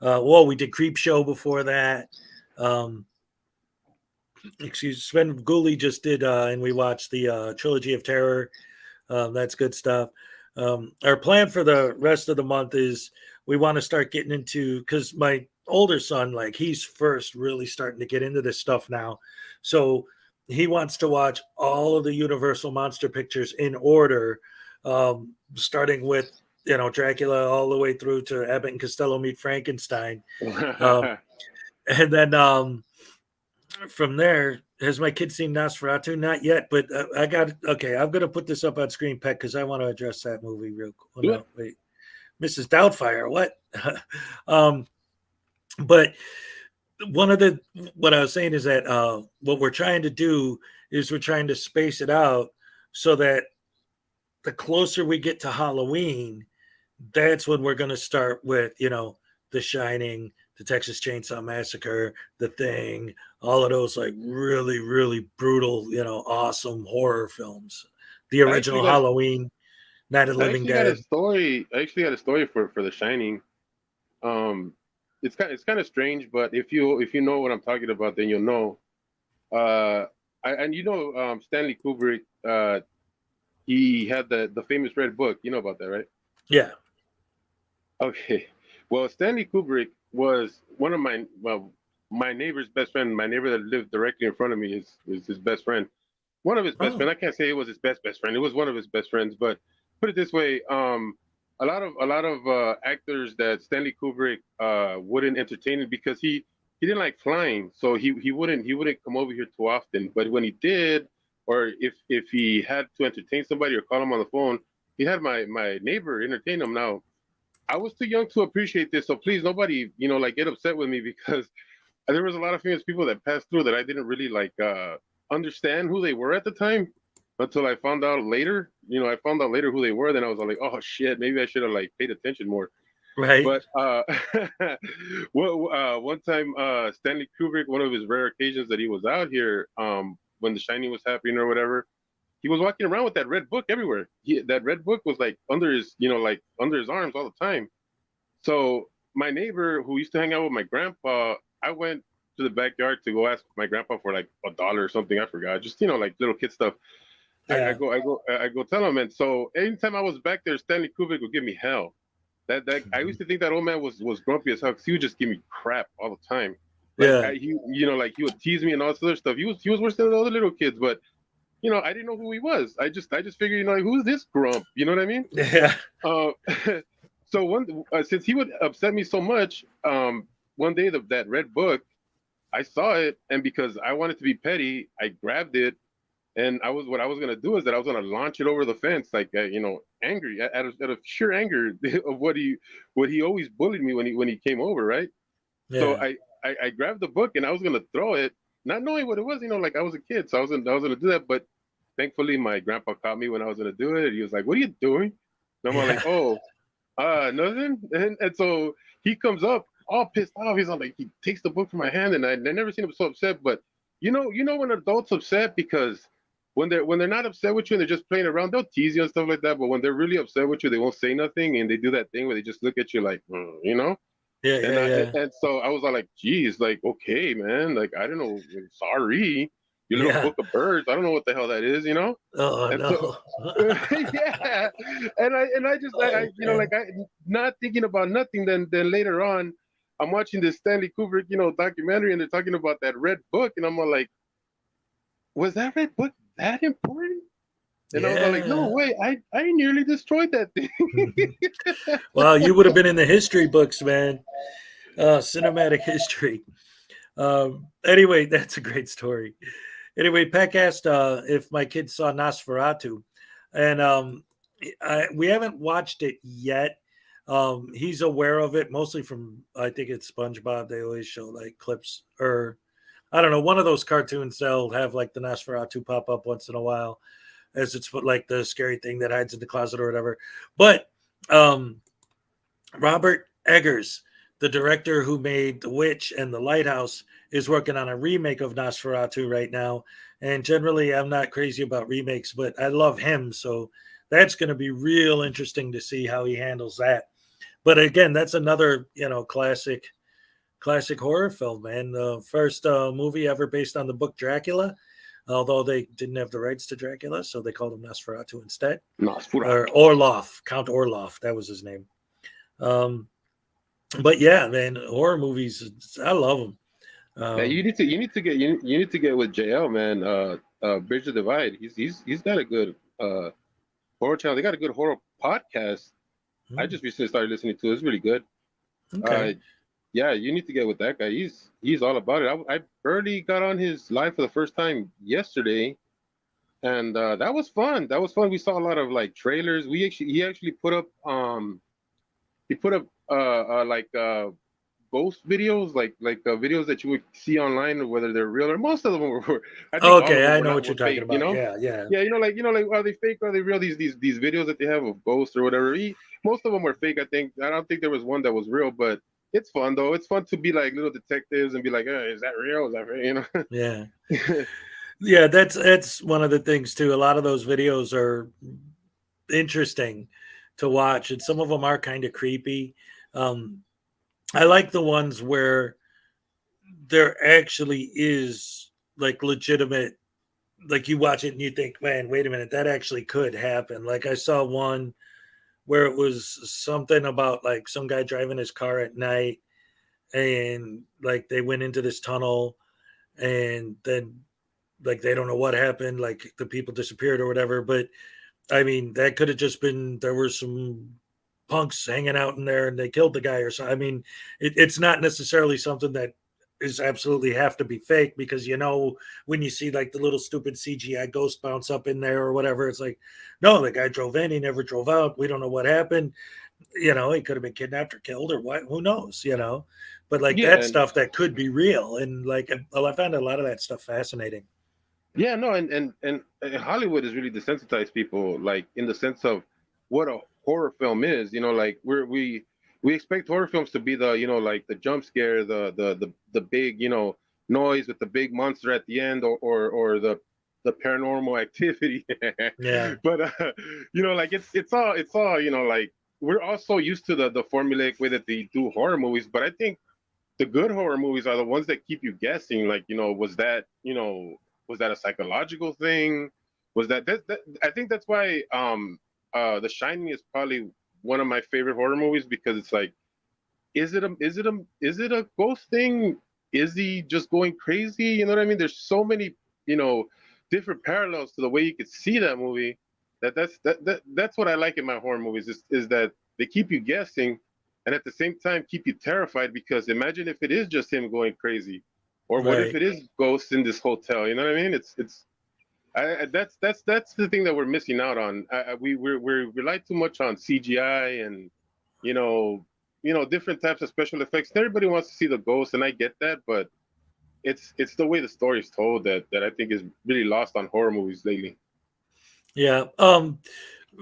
Well, we did Creep Show before that. Sven Gooley just did, and we watched the Trilogy of Terror. That's good stuff. Our plan for the rest of the month is we want to start getting into, because my older son, like he's first really starting to get into this stuff now. So he wants to watch all of the Universal monster pictures in order, starting with, Dracula all the way through to Abbott and Costello Meet Frankenstein. And then from there, has my kid seen Nosferatu? Not yet, but I'm going to put this up on screen, Pet, because I want to address that movie real quick. No, wait. Mrs. Doubtfire, what? But what I was saying is that what we're trying to do is we're trying to space it out so that the closer we get to Halloween, that's when we're going to start with, The Shining, The Texas Chainsaw Massacre, The Thing, all of those like really, really brutal, awesome horror films. The original Halloween, Night of the Living Dead. I actually got a story for The Shining. It's kind of strange, but if you know what I'm talking about, then you'll know. Stanley Kubrick. He had the famous Red Book. You know about that, right? Yeah. Okay. Well, Stanley Kubrick was one of my neighbor's best friend. My neighbor that lived directly in front of me is his best friend. One of his best friends. I can't say it was his best friend. It was one of his best friends. But put it this way, a lot of actors that Stanley Kubrick wouldn't entertain because he didn't like flying, so he wouldn't come over here too often. But when he did, or if he had to entertain somebody or call him on the phone, he had my neighbor entertain him. Now, I was too young to appreciate this, so please nobody get upset with me because there was a lot of famous people that passed through that I didn't really understand who they were at the time until I found out later. I found out later who they were. Then I was like, oh shit, maybe I should have paid attention more. Right. But one time, Stanley Kubrick, one of his rare occasions that he was out here, when The Shining was happening or whatever, he was walking around with that Red Book everywhere. That Red Book was under his, under his arms all the time. So my neighbor who used to hang out with my grandpa, I went to the backyard to go ask my grandpa for $1 or something. I forgot, just little kid stuff. I go tell him. And so anytime I was back there, Stanley Kubrick would give me hell. That I used to think that old man was grumpy as hell because he would just give me crap all the time. Like he would tease me and all this other stuff. He was worse than all the little kids, but I didn't know who he was. I just figured, like, who's this grump? You know what I mean? Yeah. So since he would upset me so much, one day that red book, I saw it, and because I wanted to be petty, I grabbed it, and what I was gonna do is that I was gonna launch it over the fence, like angry out of sheer anger of what he always bullied me when he came over, right? Yeah. So I grabbed the book and I was gonna throw it, not knowing what it was, like I was a kid, so I was gonna do that, but thankfully my grandpa caught me when I was gonna do it. He was like, "What are you doing?" And I'm like, "Oh, nothing." And so he comes up all pissed off. He's like, he takes the book from my hand, and I never seen him so upset. But you know when an adult's upset, because when they're not upset with you and they're just playing around, they'll tease you and stuff like that. But when they're really upset with you, they won't say nothing, and they do that thing where they just look at you like, Yeah, And so I was all like, geez, like, okay, man, like, I don't know, sorry, you little book of birds. I don't know what the hell that is, Oh, and no. so, yeah. And I just, I like, I not thinking about nothing. Then later on, I'm watching this Stanley Kubrick, documentary, and they're talking about that red book, and I'm all like, was that red book that important? And I was like, no way, I nearly destroyed that thing. Well, you would have been in the history books, man. Cinematic history. Anyway, that's a great story. Anyway, Peck asked if my kids saw Nosferatu, and we haven't watched it yet. He's aware of it mostly from, I think it's SpongeBob. They always show like clips, or I don't know, one of those cartoons. They'll have like the Nosferatu pop up once in a while, as it's like the scary thing that hides in the closet or whatever. But Robert Eggers, the director who made The Witch and The Lighthouse, is working on a remake of Nosferatu right now. And generally, I'm not crazy about remakes, but I love him. So that's going to be real interesting to see how he handles that. But again, that's another, classic horror film, man. The first movie ever based on the book Dracula, although they didn't have the rights to Dracula, so they called him Nosferatu instead. Nosferatu. Or Orloff, Count Orloff, that was his name. But yeah, man, horror movies, I love them. Yeah, you need to get with JL, man. Bridge the Divide. He's got a good horror channel. They got a good horror podcast. I just recently started listening to it. It's really good. Okay. Yeah, you need to get with that guy. He's all about it. I barely got on his live for the first time yesterday, and that was fun. We saw a lot of like trailers. He actually put up ghost videos, like videos that you would see online, whether they're real or most of them were. I know what you're talking about. Yeah. Yeah, like are they fake? Are they real? These videos that they have of ghosts or whatever. Most of them were fake. I don't think there was one that was real, but it's fun though. It's fun to be like little detectives and be like, is that real? Is that real? Yeah. Yeah, that's one of the things too. A lot of those videos are interesting to watch, and some of them are kind of creepy. I like the ones where there actually is like legitimate, like you watch it and you think, man, wait a minute, that actually could happen. Like I saw one where it was something about like some guy driving his car at night, and like they went into this tunnel, and then like they don't know what happened, like the people disappeared or whatever. But I mean, that could have just been, there were some punks hanging out in there and they killed the guy or something. I mean, it's not necessarily something that is absolutely have to be fake, because when you see like the little stupid CGI ghost bounce up in there or whatever, it's like, no, the guy drove in, he never drove out, we don't know what happened. He could have been kidnapped or killed or what, who knows, but like that stuff that could be real. And like I found a lot of that stuff fascinating. Yeah, no, and Hollywood has really desensitized people, like in the sense of what a horror film is. Like we expect horror films to be the like the jump scare, the big noise with the big monster at the end, or the paranormal activity. Yeah. But like it's all like we're all so used to the formulaic way that they do horror movies. But I think the good horror movies are the ones that keep you guessing. Like was that a psychological thing? was that I think that's why The Shining is probably one of my favorite horror movies, because it's like, is it a ghost thing? Is he just going crazy? You know what I mean? There's so many, different parallels to the way you could see that movie. That's what I like in my horror movies, is that they keep you guessing, and at the same time keep you terrified, because imagine if it is just him going crazy, or what if Right. it is ghosts in this hotel? You know what I mean? That's the thing that we're missing out on. We rely too much on CGI and different types of special effects. Everybody wants to see the ghost, and I get that, but it's the way the story is told that I think is really lost on horror movies lately. Yeah.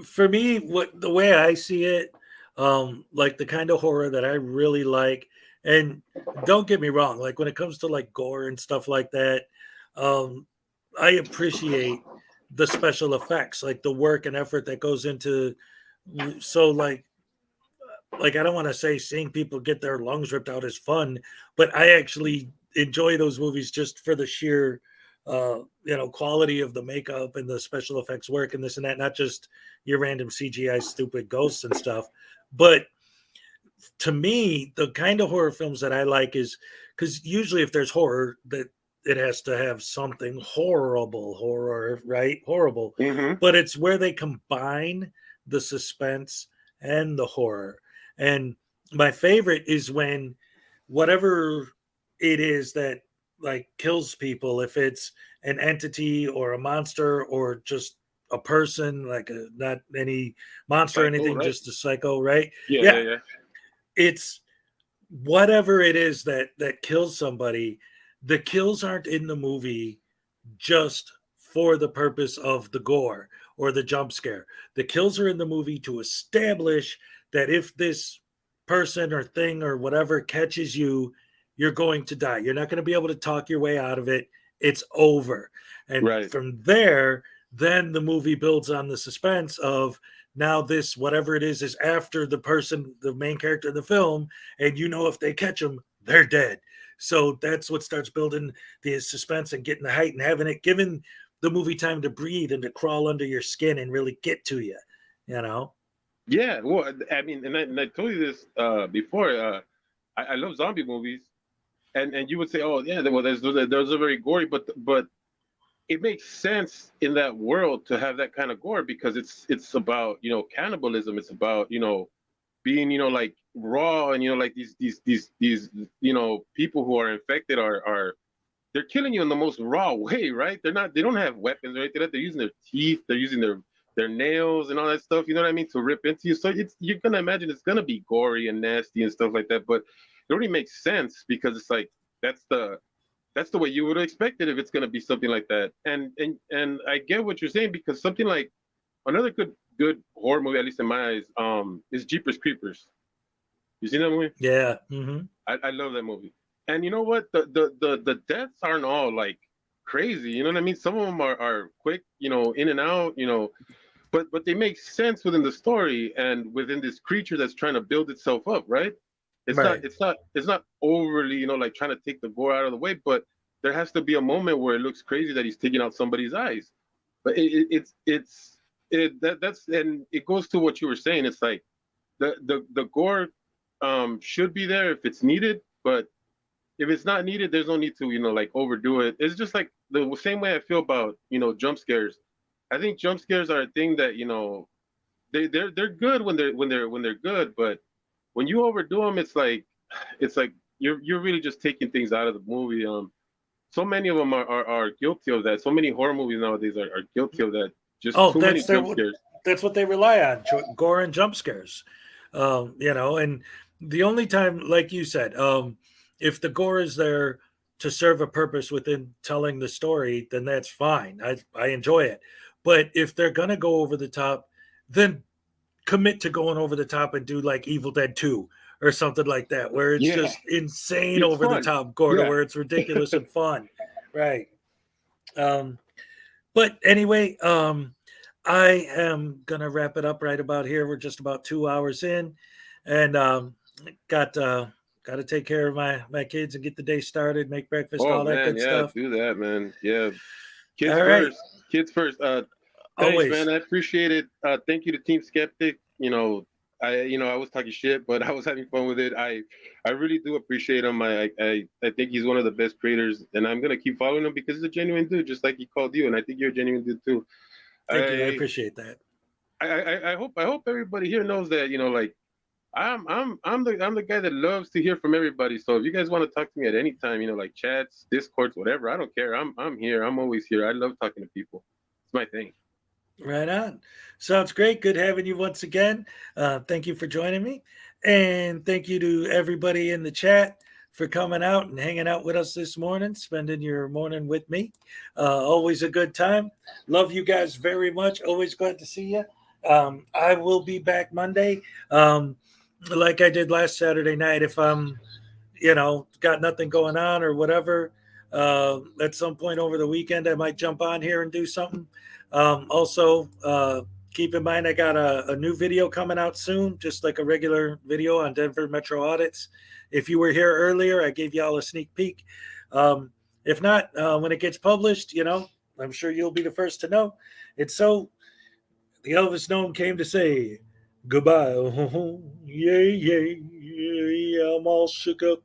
For me, what the way I see it, like the kind of horror that I really like, and don't get me wrong, like when it comes to like gore and stuff like that, I appreciate the special effects, like the work and effort that goes into. So like I don't want to say seeing people get their lungs ripped out is fun, but I actually enjoy those movies just for the sheer quality of the makeup and the special effects work and this and that, not just your random CGI stupid ghosts and stuff. But to me, the kind of horror films that I like is, because usually if there's horror, that it has to have something horror, right? Horrible. Mm-hmm. But it's where they combine the suspense and the horror. And my favorite is when whatever it is that like kills people, if it's an entity or a monster or just a person, like not any monster or Psycho, anything, right? just a psycho, right? Yeah. It's whatever it is that kills somebody. The kills aren't in the movie just for the purpose of the gore or the jump scare. The kills are in the movie to establish that if this person or thing or whatever catches you, you're going to die. You're not going to be able to talk your way out of it. It's over. And Right. from there, then the movie builds on the suspense of now this, whatever it is after the person, the main character in the film, and if they catch them, they're dead. So that's what starts building the suspense and getting the height and having it, giving the movie time to breathe and to crawl under your skin and really get to you, Yeah, well, I mean, and I told you this before. I love zombie movies, and you would say, oh yeah, well, those are very gory, but it makes sense in that world to have that kind of gore, because it's about cannibalism. It's about being like raw, and like these people who are infected are they're killing you in the most raw way, right? They don't have weapons or anything like that. They're using their teeth, they're using their nails and all that stuff, you know what I mean, to rip into you. So you're gonna imagine it's gonna be gory and nasty and stuff like that, but it already makes sense, because it's like that's the way you would expect it if it's gonna be something like that. And I get what you're saying, because something like another good horror movie, at least in my eyes, is Jeepers Creepers. You seen that movie? Yeah. Mm-hmm. I love that movie. And you know what? The deaths aren't all like crazy. You know what I mean? Some of them are quick, in and out, but they make sense within the story and within this creature that's trying to build itself up, right? It's not overly, like trying to take the gore out of the way, but there has to be a moment where it looks crazy that he's taking out somebody's eyes. But that's and it goes to what you were saying. It's like the gore should be there if it's needed, but if it's not needed, there's no need to like overdo it. It's just like the same way I feel about jump scares. I think jump scares are a thing that they're good when they're good, but when you overdo them, it's like you're really just taking things out of the movie. So many of them are guilty of that. So many horror movies nowadays are guilty of that. Just too many jump scares. That's what they rely on: gore and jump scares. And the only time, like you said, if the gore is there to serve a purpose within telling the story, then that's fine. I enjoy it. But if they're gonna go over the top, then commit to going over the top and do like Evil Dead 2 or something like that, where it's just insane It's over fun. the top gore, where it's ridiculous and fun. Right. But anyway, I am gonna wrap it up right about here. We're just about 2 hours in, and got to take care of my kids and get the day started, make breakfast, all that good stuff. Do that, man. Yeah, kids All first. right. Kids first. Thanks, Always. man. I appreciate it. Thank you to Team Skeptic. I was talking shit, but I was having fun with it. I really do appreciate him. I think he's one of the best creators, and I'm gonna keep following him because he's a genuine dude, just like he called you, and I think you're a genuine dude too. Thank you. I appreciate that. I hope everybody here knows that, like, I'm the guy that loves to hear from everybody. So if you guys want to talk to me at any time, like chats, discords, whatever, I don't care. I'm here. I'm always here. I love talking to people. It's my thing. Right on. Sounds great. Good having you once again. Thank you for joining me. And thank you to everybody in the chat for coming out and hanging out with us this morning, spending your morning with me. Always a good time. Love you guys very much. Always glad to see you. I will be back Monday, like I did last Saturday night. If I'm, got nothing going on or whatever, at some point over the weekend, I might jump on here and do something. Also, keep in mind, I got a new video coming out soon, just like a regular video on Denver Metro audits. If you were here earlier, I gave you all a sneak peek. If not, when it gets published, I'm sure you'll be the first to know. It's so the Elvis Gnome came to say goodbye. Yeah, I'm all shook up.